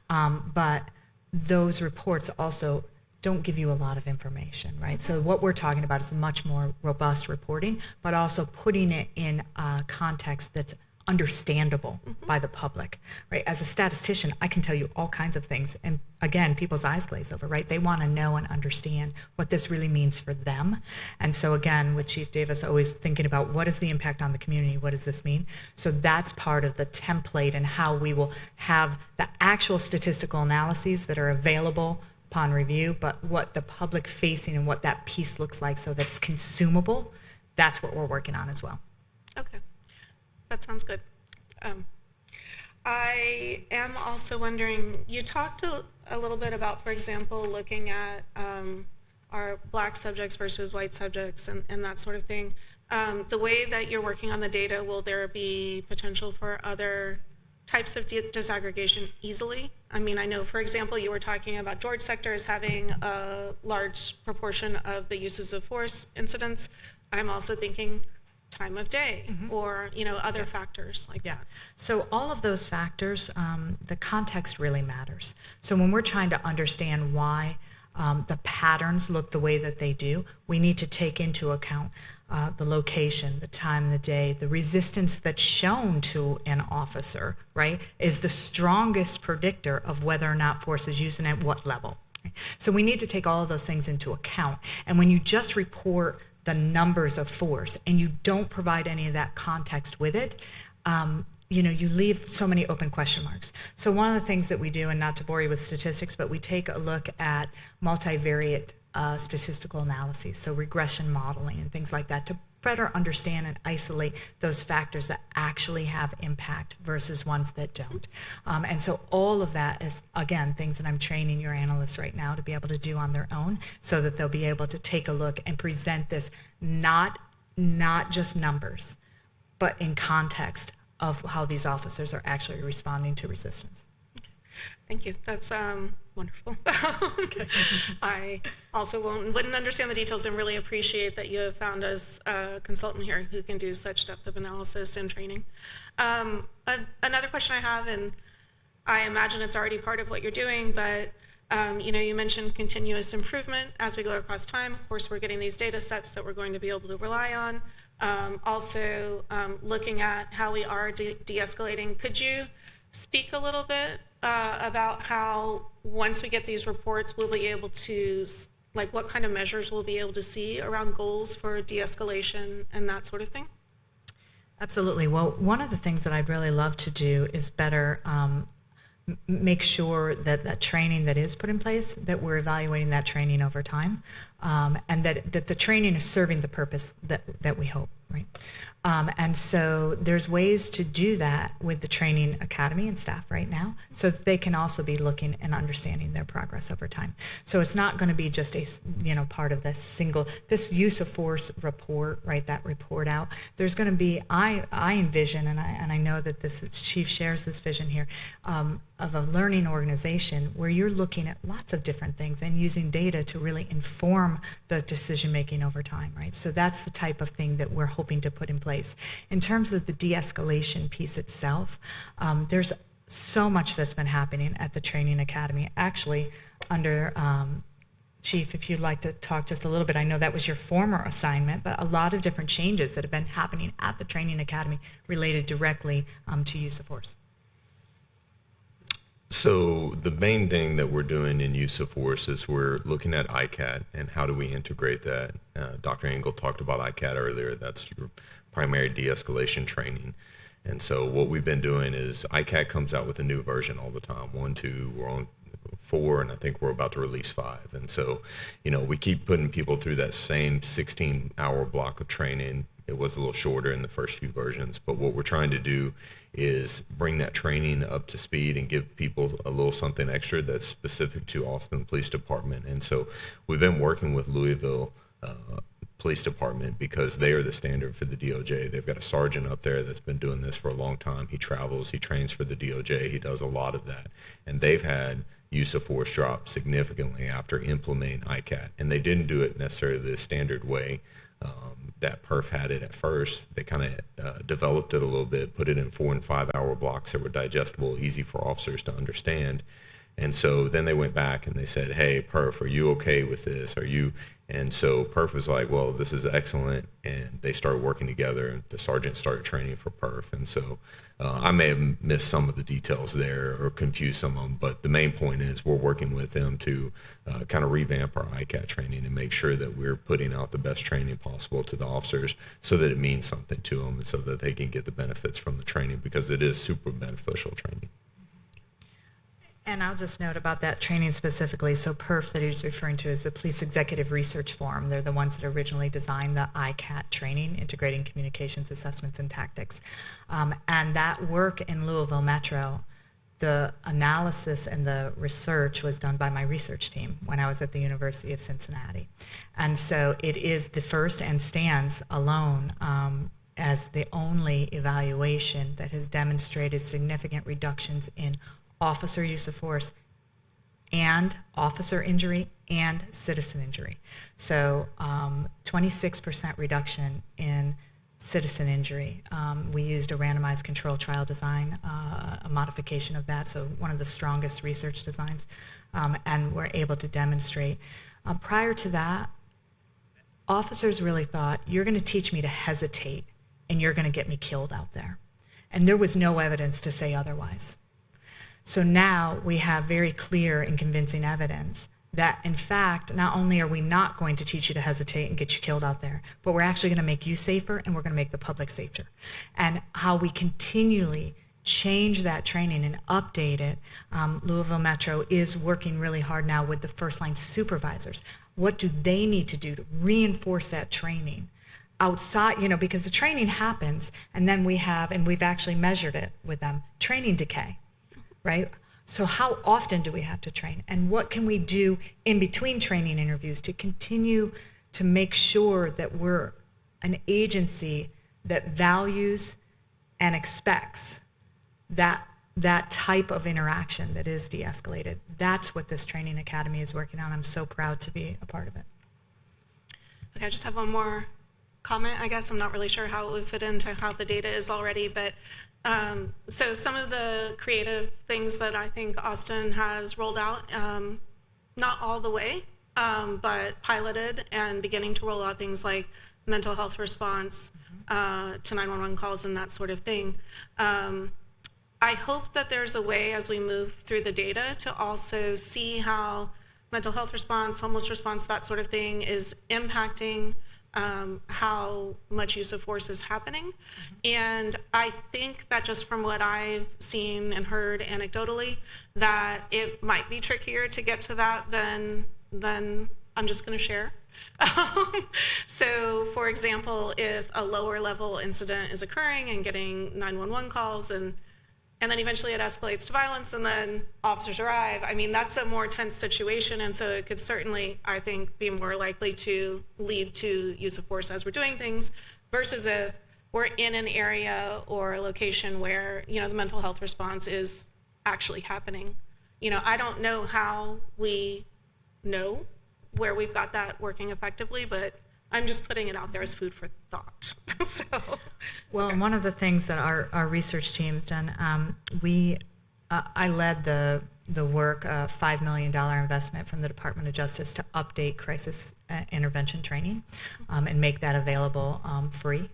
C: But those reports also don't give you a lot of information, right? So what we're talking about is much more robust reporting, but also putting it in a context that's understandable by the public, right? As a statistician, I can tell you all kinds of things, and again, people's eyes glaze over, right? They want to know and understand what this really means for them. And so again, with Chief Davis, always thinking about what is the impact on the community, what does this mean? So that's part of the template and how we will have the actual statistical analyses that are available upon review, but what the public facing and what that piece looks like so that it's consumable, that's what we're working on as well.
E: Okay. That sounds good. I am also wondering, you talked a little bit about, for example, looking at our Black subjects versus white subjects and that sort of thing. The way that you're working on the data, will there be potential for other types of disaggregation easily? I mean, I know, for example, you were talking about George sector as having a large proportion of the uses of force incidents. I'm also thinking time of day or other factors like that.
C: So all of those factors, the context really matters. So when we're trying to understand why the patterns look the way that they do, we need to take into account the location, the time of the day, the resistance that's shown to an officer, right, is the strongest predictor of whether or not force is used and at what level. So we need to take all of those things into account. And when you just report the numbers of force and you don't provide any of that context with it, you leave so many open question marks. So one of the things that we do, and not to bore you with statistics, but we take a look at multivariate statistical analyses, so regression modeling and things like that, to better understand and isolate those factors that actually have impact versus ones that don't. And so all of that is, again, things that I'm training your analysts right now to be able to do on their own, so that they'll be able to take a look and present this not just numbers, but in context of how these officers are actually responding to resistance.
E: Thank you. That's wonderful. Okay. I also wouldn't understand the details and really appreciate that you have found us a consultant here who can do such depth of analysis and training. Another question I have, and I imagine it's already part of what you're doing, but you mentioned continuous improvement as we go across time. Of course, we're getting these data sets that we're going to be able to rely on. Also, looking at how we are de-escalating. Could you speak a little bit about how once we get these reports, we'll be able to, like, what kind of measures we'll be able to see around goals for de-escalation and that sort of thing?
C: Absolutely. Well, one of the things that I'd really love to do is better make sure that that training that is put in place, that we're evaluating that training over time, and that the training is serving the purpose that we hope, right? And so there's ways to do that with the training academy and staff right now, so that they can also be looking and understanding their progress over time. So it's not going to be just a, part of this use of force report, right? That report out. There's going to be, I envision, and I know that this chief shares this vision here, of a learning organization where you're looking at lots of different things and using data to really inform the decision making over time, right? So that's the type of thing that we're hoping to put in place. In terms of the de-escalation piece itself, there's so much that's been happening at the Training Academy. Actually, under Chief, if you'd like to talk just a little bit, I know that was your former assignment, but a lot of different changes that have been happening at the Training Academy related directly to use of force.
D: So the main thing that we're doing in use of force is we're looking at ICAT and how do we integrate that. Dr. Engel talked about ICAT earlier. That's your primary de-escalation training. And so what we've been doing is ICAT comes out with a new version all the time. 1, 2, we're on 4, and I think we're about to release 5. And so, we keep putting people through that same 16-hour block of training. It was a little shorter in the first few versions, but what we're trying to do is bring that training up to speed and give people a little something extra that's specific to Austin Police Department. And so we've been working with Louisville Police Department because they are the standard for the DOJ. They've got a sergeant up there that's been doing this for a long time. He travels, he trains for the DOJ, he does a lot of that. And they've had use of force drop significantly after implementing ICAT. And they didn't do it necessarily the standard way that PERF had it at first. They kind of developed it a little bit, put it in 4 and 5 hour blocks that were digestible, easy for officers to understand. And so then they went back and they said, hey, PERF, are you okay with this? And so PERF was like, well, this is excellent. And they started working together, and the sergeant started training for PERF. And so I may have missed some of the details there or confused some of them, but the main point is we're working with them to kind of revamp our ICAT training and make sure that we're putting out the best training possible to the officers so that it means something to them and so that they can get the benefits from the training, because it is super beneficial training.
C: And I'll just note about that training specifically. So PERF that he's referring to is the Police Executive Research Forum. They're the ones that originally designed the ICAT training, Integrating Communications Assessments and Tactics. And that work in Louisville Metro, the analysis and the research was done by my research team when I was at the University of Cincinnati. And so it is the first and stands alone as the only evaluation that has demonstrated significant reductions in officer use of force and officer injury and citizen injury. So 26% reduction in citizen injury. We used a randomized control trial design, a modification of that, so one of the strongest research designs, and we're able to demonstrate. Prior to that, officers really thought, you're going to teach me to hesitate and you're going to get me killed out there. And there was no evidence to say otherwise. So now we have very clear and convincing evidence that, in fact, not only are we not going to teach you to hesitate and get you killed out there, but we're actually going to make you safer and we're going to make the public safer. And how we continually change that training and update it, Louisville Metro is working really hard now with the first line supervisors. What do they need to do to reinforce that training outside, because the training happens and then we have, and we've actually measured it with them, training decay. Right? So how often do we have to train? And what can we do in between training interviews to continue to make sure that we're an agency that values and expects that type of interaction that is de-escalated? That's what this training academy is working on. I'm so proud to be a part of it.
E: Okay, I just have one more comment. I guess I'm not really sure how it would fit into how the data is already, but so some of the creative things that I think Austin has rolled out, not all the way, but piloted and beginning to roll out things like mental health response to 911 calls and that sort of thing. I hope that there's a way as we move through the data to also see how mental health response, homeless response, that sort of thing is impacting how much use of force is happening. And I think that just from what I've seen and heard anecdotally, that it might be trickier to get to that than I'm just going to share. So, for example, if a lower level incident is occurring and getting 911 calls and then eventually it escalates to violence and then officers arrive, I mean, that's a more tense situation. And so it could certainly, I think, be more likely to lead to use of force as we're doing things versus if we're in an area or a location where, the mental health response is actually happening. I don't know how we know where we've got that working effectively, but I'm just putting it out there as food for thought. So,
C: well,
E: okay.
C: One of the things that our research team has done, I led the work, $5 million investment from the Department of Justice to update crisis intervention training and make that available free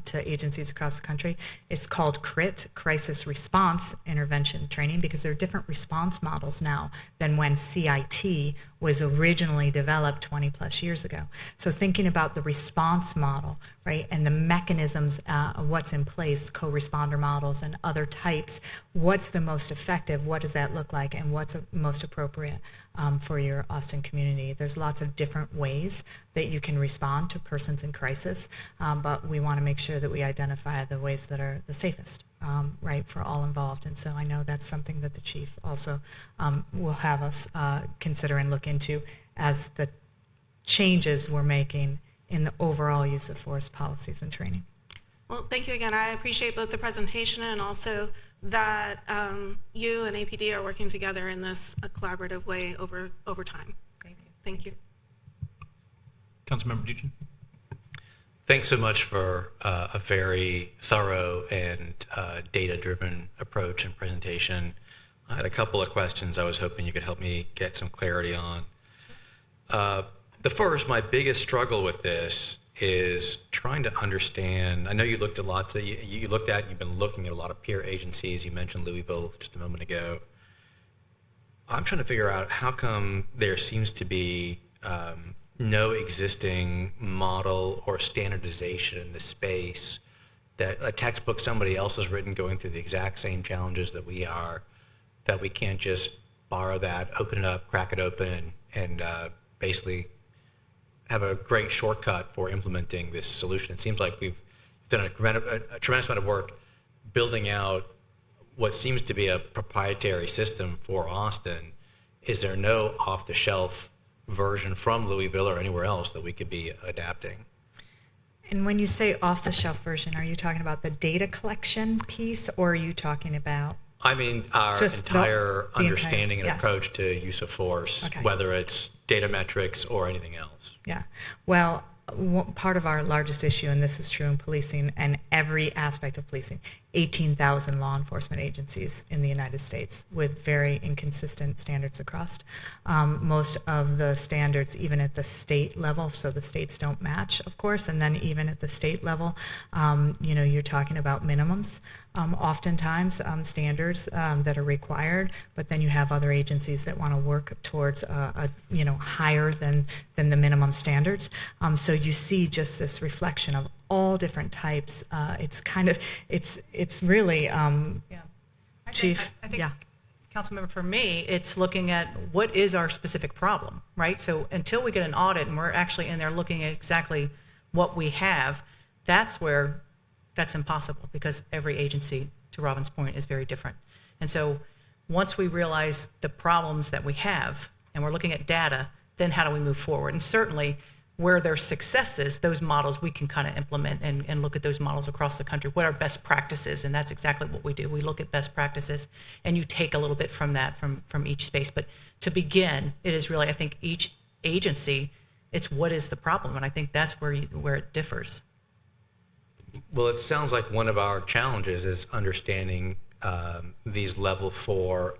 C: to agencies across the country. It's called CRIT, Crisis Response Intervention Training, because there are different response models now than when CIT was originally developed 20 plus years ago. So thinking about the response model, right, and the mechanisms of what's in place, co-responder models and other types, what's the most effective, what does that look like, and what's most appropriate for your Austin community. There's lots of different ways that you can respond to persons in crisis, but we want to make sure that we identify the ways that are the safest, right, for all involved. And so I know that's something that the chief also will have us consider and look into as the changes we're making in the overall use of force policies and training.
E: Well, thank you again. I appreciate both the presentation and also that you and APD are working together in this collaborative way over time.
B: Thank you.
E: Thank you.
F: Councilmember Duchin.
G: Thanks so much for a very thorough and data-driven approach and presentation. I had a couple of questions I was hoping you could help me get some clarity on. The first, my biggest struggle with this is trying to understand. I know you looked at lots of, you've been looking at a lot of peer agencies. You mentioned Louisville just a moment ago. I'm trying to figure out how come there seems to be no existing model or standardization in the space, that a textbook somebody else has written going through the exact same challenges that we are, that we can't just borrow that, open it up, crack it open, and basically have a great shortcut for implementing this solution. It seems like we've done a tremendous amount of work building out what seems to be a proprietary system for Austin. Is there no off-the-shelf version from Louisville or anywhere else that we could be adapting?
C: And when you say off-the-shelf version, are you talking about the data collection piece, or are you talking about?
G: I mean, our
C: Just
G: entire
C: the
G: understanding
C: entire,
G: and
C: yes.
G: approach to use of force,
C: Okay.
G: whether it's data metrics or anything else.
C: Yeah. Well, part of our largest issue, and this is true in policing and every aspect of policing, 18,000 law enforcement agencies in the United States with very inconsistent standards across. Most of the standards, even at the state level, so the states don't match, of course, and then even at the state level, you're talking about minimums. Oftentimes standards that are required, but then you have other agencies that want to work towards higher than the minimum standards. So you see just this reflection of all different types. It's really
B: Yeah.
C: Chief.
B: I think,
C: Yeah.
B: Councilmember, for me, it's looking at what is our specific problem, right? So until we get an audit and we're actually in there looking at exactly what we have, that's impossible, because every agency, to Robin's point, is very different. And so once we realize the problems that we have and we're looking at data, then how do we move forward? And certainly where there's successes, those models we can kind of implement and look at those models across the country. What are best practices? And that's exactly what we do. We look at best practices and you take a little bit from that from each space. But to begin, it is really, I think, each agency, it's what is the problem? And I think that's where it differs.
G: Well, it sounds like one of our challenges is understanding these level 4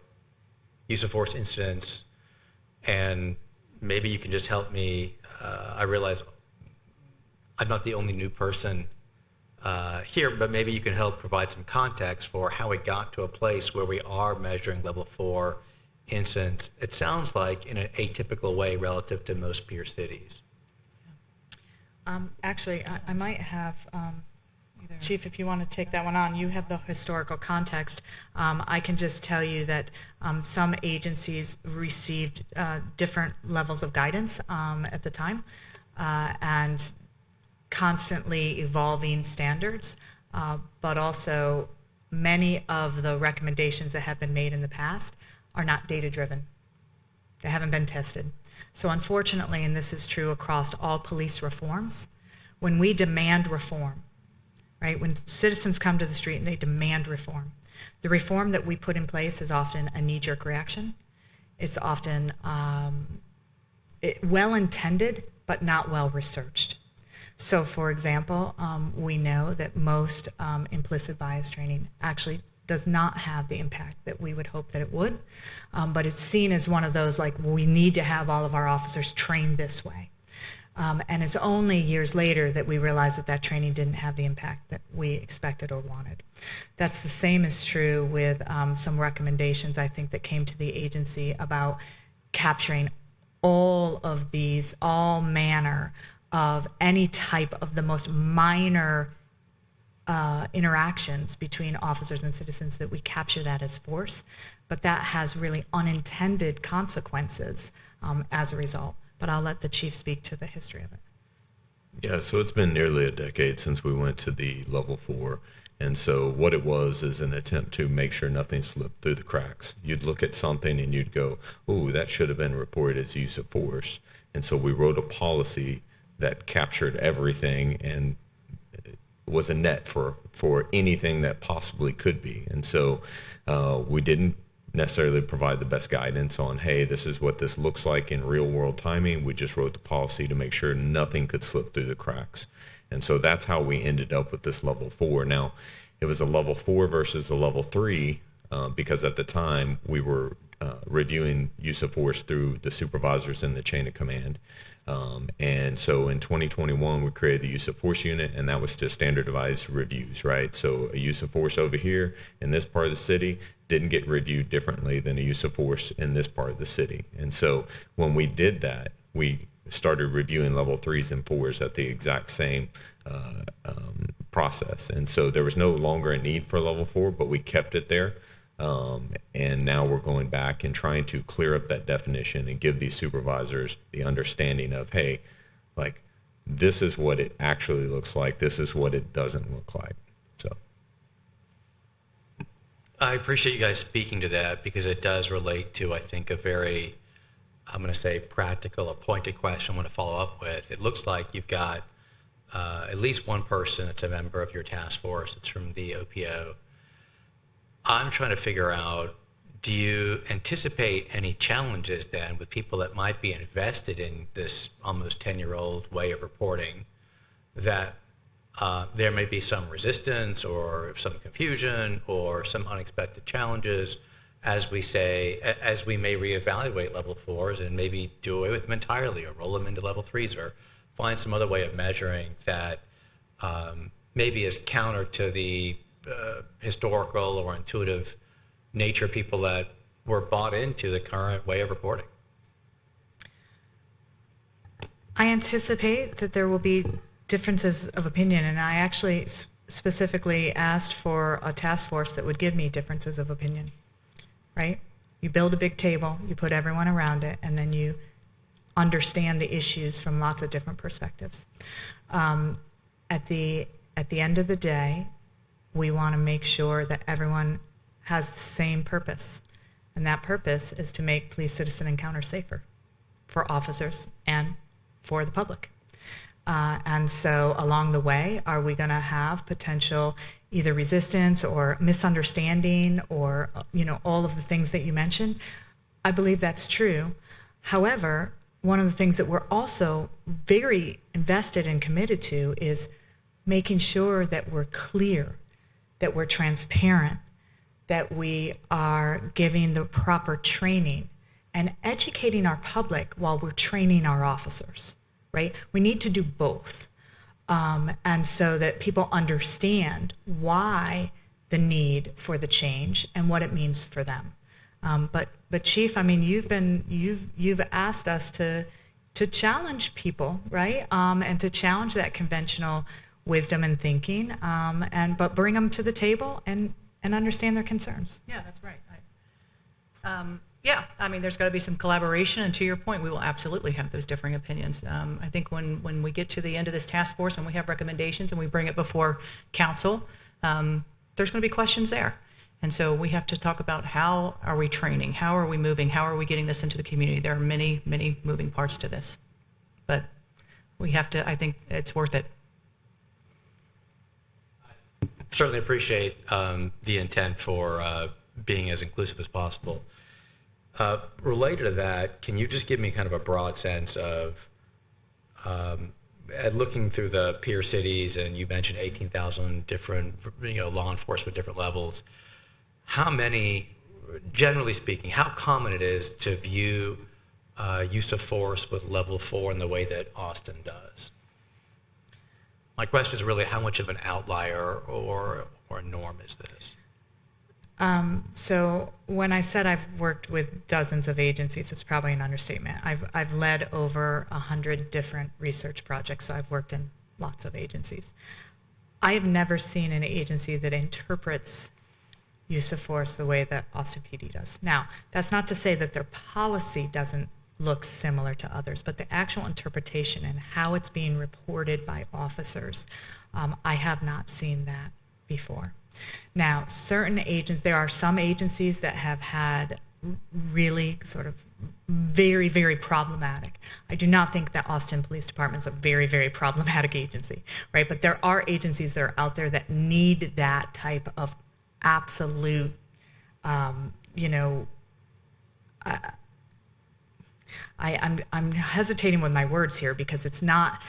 G: use of force incidents, and maybe you can just help me. I realize I'm not the only new person here, but maybe you can help provide some context for how we got to a place where we are measuring level 4 incidents. It sounds like in an atypical way relative to most peer cities.
C: Actually, I might have, Chief, if you want to take that one on, you have the historical context. I can just tell you that some agencies received different levels of guidance at the time, and constantly evolving standards, but also many of the recommendations that have been made in the past are not data-driven. They haven't been tested. So unfortunately, and this is true across all police reforms, when we demand reform, right, when citizens come to the street and they demand reform, the reform that we put in place is often a knee-jerk reaction. It's often well-intended, but not well-researched. So for example, we know that most implicit bias training actually does not have the impact that we would hope that it would, but it's seen as one of those, like, we need to have all of our officers trained this way. And it's only years later that we realize that that training didn't have the impact that we expected or wanted. That's the same is true with some recommendations, I think, that came to the agency about capturing all of these, all manner of any type of the most minor interactions between officers and citizens, that we capture that as force, but that has really unintended consequences as a result. But I'll let the chief speak to the history of it.
D: Yeah, so it's been nearly a decade since we went to the level 4. And so what it was is an attempt to make sure nothing slipped through the cracks. You'd look at something and you'd go, oh, that should have been reported as use of force. And so we wrote a policy that captured everything and was a net for anything that possibly could be. And so we didn't necessarily provide the best guidance on, hey, this is what this looks like in real world timing. We just wrote the policy to make sure nothing could slip through the cracks. And so that's how we ended up with this level 4. Now, it was a level 4 versus a level 3 because at the time we were reviewing use of force through the supervisors in the chain of command. And so in 2021, we created the use of force unit, and that was to standardized reviews, right? So a use of force over here in this part of the city didn't get reviewed differently than a use of force in this part of the city. And so when we did that, we started reviewing level 3s and 4s at the exact same process. And so there was no longer a need for level 4, but we kept it there. And now we're going back and trying to clear up that definition and give these supervisors the understanding of, hey, like, this is what it actually looks like. This is what it doesn't look like. So
G: I appreciate you guys speaking to that, because it does relate to, I think, a very, I'm going to say, practical, a pointed question I want to follow up with. It looks like you've got at least one person that's a member of your task force. It's from the OPO. I'm trying to figure out, do you anticipate any challenges then with people that might be invested in this almost 10-year-old way of reporting, that there may be some resistance or some confusion or some unexpected challenges as we may reevaluate level 4s and maybe do away with them entirely or roll them into level 3s or find some other way of measuring that maybe is counter to the historical or intuitive nature of people that were bought into the current way of reporting?
C: I anticipate that there will be differences of opinion, and I actually specifically asked for a task force that would give me differences of opinion, right? You build a big table, you put everyone around it, and then you understand the issues from lots of different perspectives. At the end of the day, we want to make sure that everyone has the same purpose, and that purpose is to make police-citizen encounters safer for officers and for the public. And so along the way, are we going to have potential either resistance or misunderstanding or, all of the things that you mentioned? I believe that's true. However, one of the things that we're also very invested and committed to is making sure that we're clear, that we're transparent, that we are giving the proper training and educating our public while we're training our officers, right? We need to do both. and so that people understand why the need for the change and what it means for them. But Chief, I mean, you've asked us to challenge people, right? And to challenge that conventional wisdom and thinking, but bring them to the table and understand their concerns.
B: Yeah, that's right. Yeah, I mean, there's got to be some collaboration, and to your point, we will absolutely have those differing opinions. I think when we get to the end of this task force and we have recommendations and we bring it before council, there's going to be questions there. And so we have to talk about how are we training, how are we moving, how are we getting this into the community. There are many, many moving parts to this, but we have to, I think it's worth it.
G: Certainly appreciate the intent for being as inclusive as possible. Related to that, can you just give me kind of a broad sense of looking through the peer cities, and you mentioned 18,000 different, law enforcement, different levels. How many, generally speaking, how common it is to view use of force with level 4 in the way that Austin does? My question is really how much of an outlier or a norm is this?
C: So when I said I've worked with dozens of agencies, it's probably an understatement. I've led over 100 different research projects, so I've worked in lots of agencies. I have never seen an agency that interprets use of force the way that Austin PD does. Now, that's not to say that their policy doesn't look similar to others, but the actual interpretation and how it's being reported by officers, I have not seen that before. Now, there are some agencies that have had really sort of very, very problematic. I do not think that Austin Police Department is a very, very problematic agency, right? But there are agencies that are out there that need that type of absolute, I'm hesitating with my words here because it's not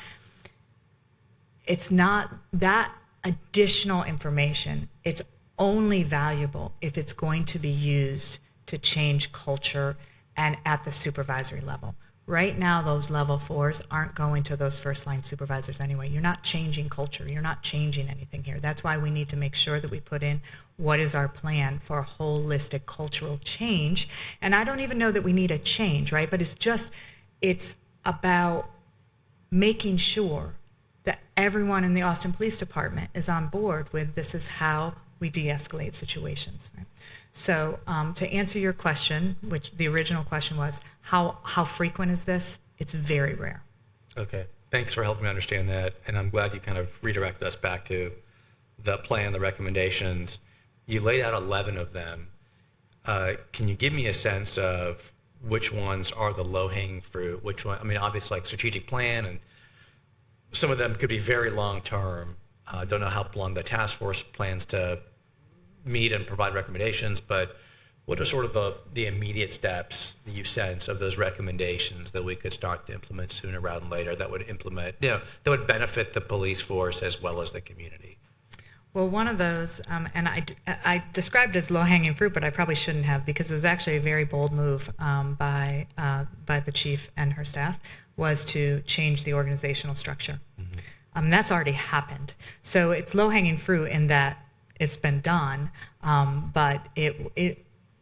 C: that additional information. It's only valuable if it's going to be used to change culture and at the supervisory level. Right now, those level 4s aren't going to those first line supervisors anyway. You're not changing culture. You're not changing anything here. That's why we need to make sure that we put in what is our plan for a holistic cultural change. And I don't even know that we need a change, right? But it's about making sure that everyone in the Austin Police Department is on board with this is how we de-escalate situations. Right? So to answer your question, which the original question was, how frequent is this? It's very rare. Okay,
G: Thanks for helping me understand that. And I'm glad you kind of redirected us back to the plan, the recommendations. You laid out 11 of them. Can you give me a sense of which ones are the low-hanging fruit? Which one? I mean, obviously, like strategic plan, and some of them could be very long-term. Don't know how long the task force plans to meet and provide recommendations, but what are sort of the immediate steps that you sense of those recommendations that we could start to implement sooner rather than later that would that would benefit the police force as well as the community?
C: Well, one of those, and I described it as low-hanging fruit, but I probably shouldn't have, because it was actually a very bold move by the chief and her staff, was to change the organizational structure. Mm-hmm. That's already happened. So it's low-hanging fruit in that it's been done, but it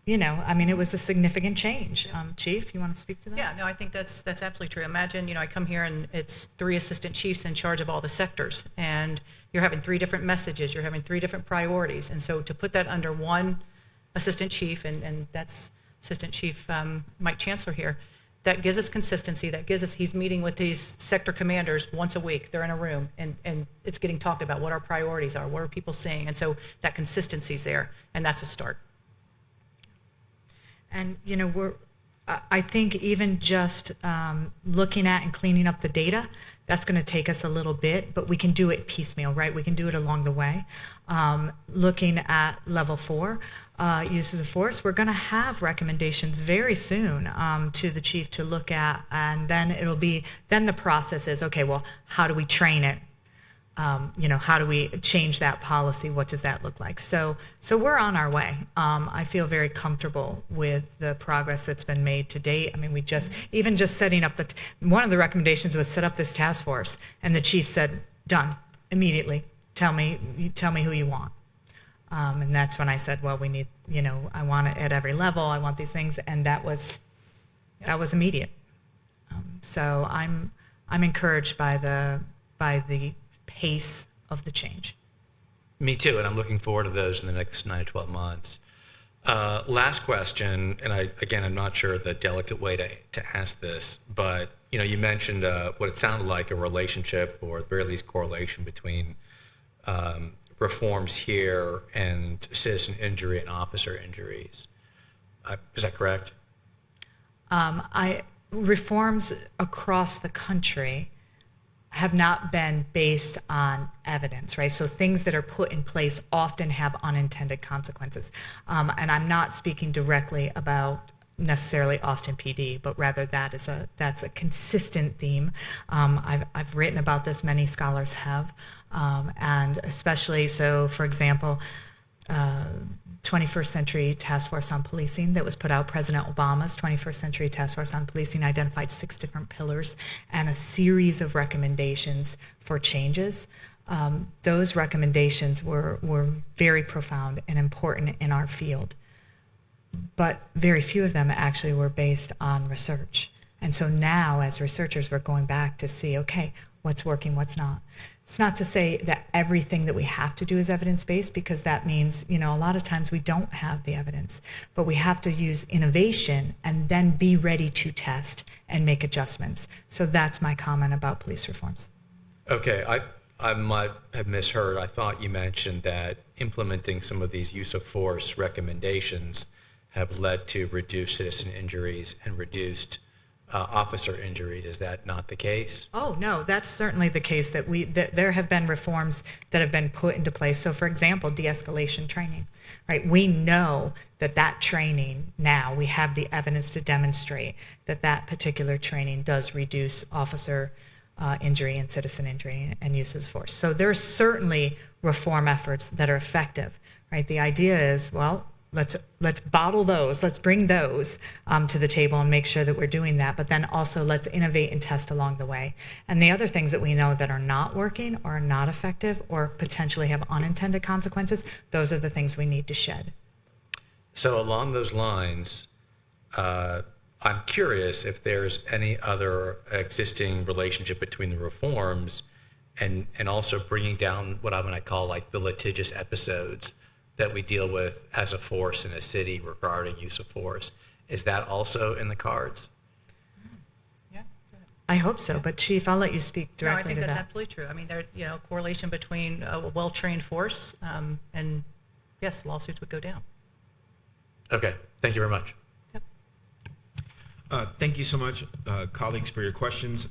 C: was a significant change. Chief, you want to speak to that?
B: Yeah, no, I think that's absolutely true. Imagine, I come here and it's 3 assistant chiefs in charge of all the sectors, and you're having 3 different messages, you're having 3 different priorities. And so to put that under one assistant chief, and that's Assistant Chief Mike Chancellor here, that gives us consistency, he's meeting with these sector commanders once a week, they're in a room, and it's getting talked about what our priorities are, what are people seeing, and so that consistency's there, and that's a start.
C: And, I think even just looking at and cleaning up the data, that's going to take us a little bit, but we can do it piecemeal, right? We can do it along the way. Looking at level 4, uses of force, we're going to have recommendations very soon to the chief to look at, and then then the process is, okay, well, how do we train it? How do we change that policy? What does that look like? So we're on our way. I feel very comfortable with the progress that's been made to date. I mean, even just setting up one of the recommendations was set up this task force, and the chief said, done immediately. Tell me who you want. And that's when I said, well, we need, I want it at every level. I want these things. And that was immediate. So I'm encouraged by the pace of the change.
G: Me too, and I'm looking forward to those in the next 9 to 12 months. Last question, and I'm not sure the delicate way to ask this, but you mentioned what it sounded like a relationship, or at the very least correlation between reforms here and citizen injury and officer injuries. Is that correct?
C: Reforms across the country have not been based on evidence, right? So things that are put in place often have unintended consequences. And I'm not speaking directly about necessarily Austin PD, but rather that's a consistent theme. I've written about this, many scholars have, and especially so, for example, 21st Century Task Force on Policing that was put out, President Obama's 21st Century Task Force on Policing identified 6 different pillars and a series of recommendations for changes. Those recommendations were very profound and important in our field, but very few of them actually were based on research. And so now, as researchers, we're going back to see, okay, what's working, what's not. It's not to say that everything that we have to do is evidence-based, because that means, a lot of times we don't have the evidence, but we have to use innovation and then be ready to test and make adjustments. So that's my comment about police reforms.
G: Okay, I might have misheard. I thought you mentioned that implementing some of these use of force recommendations have led to reduced citizen injuries and reduced officer injuries. Is that not the case?
C: Oh, no, that's certainly the case, that there have been reforms that have been put into place. So, for example, de-escalation training, right? We know that training now, we have the evidence to demonstrate that particular training does reduce officer injury and citizen injury and uses of force. So there's certainly reform efforts that are effective, right? The idea is, well, let's bottle those, let's bring those to the table and make sure that we're doing that, but then also let's innovate and test along the way. And the other things that we know that are not working or are not effective or potentially have unintended consequences, those are the things we need to shed.
G: So along those lines, I'm curious if there's any other existing relationship between the reforms and also bringing down what I'm going to call like the litigious episodes that we deal with as a force in a city regarding use of force. Is that also in the cards?
B: Yeah.
C: I hope so, but Chief, I'll let you speak
B: No, I
C: directly
B: think
C: to
B: that's
C: that.
B: absolutely true. I mean, there, correlation between a well-trained force and yes, lawsuits would go down.
G: Okay, thank you very much.
B: Yep.
A: Thank you so much, colleagues, for your questions.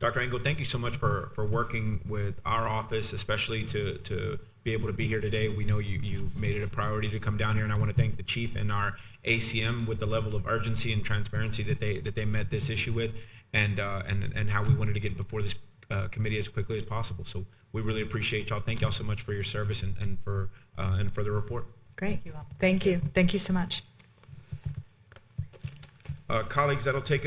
A: Dr. Engel, thank you so much for working with our office, especially to be able to be here today. We know you made it a priority to come down here, and I want to thank the chief and our ACM with the level of urgency and transparency that they met this issue with, and how we wanted to get before this committee as quickly as possible. So we really appreciate y'all. Thank y'all so much for your service and for the report.
C: Great.
B: Thank you all.
C: Thank you. Thank you so much.
A: Colleagues, that'll take us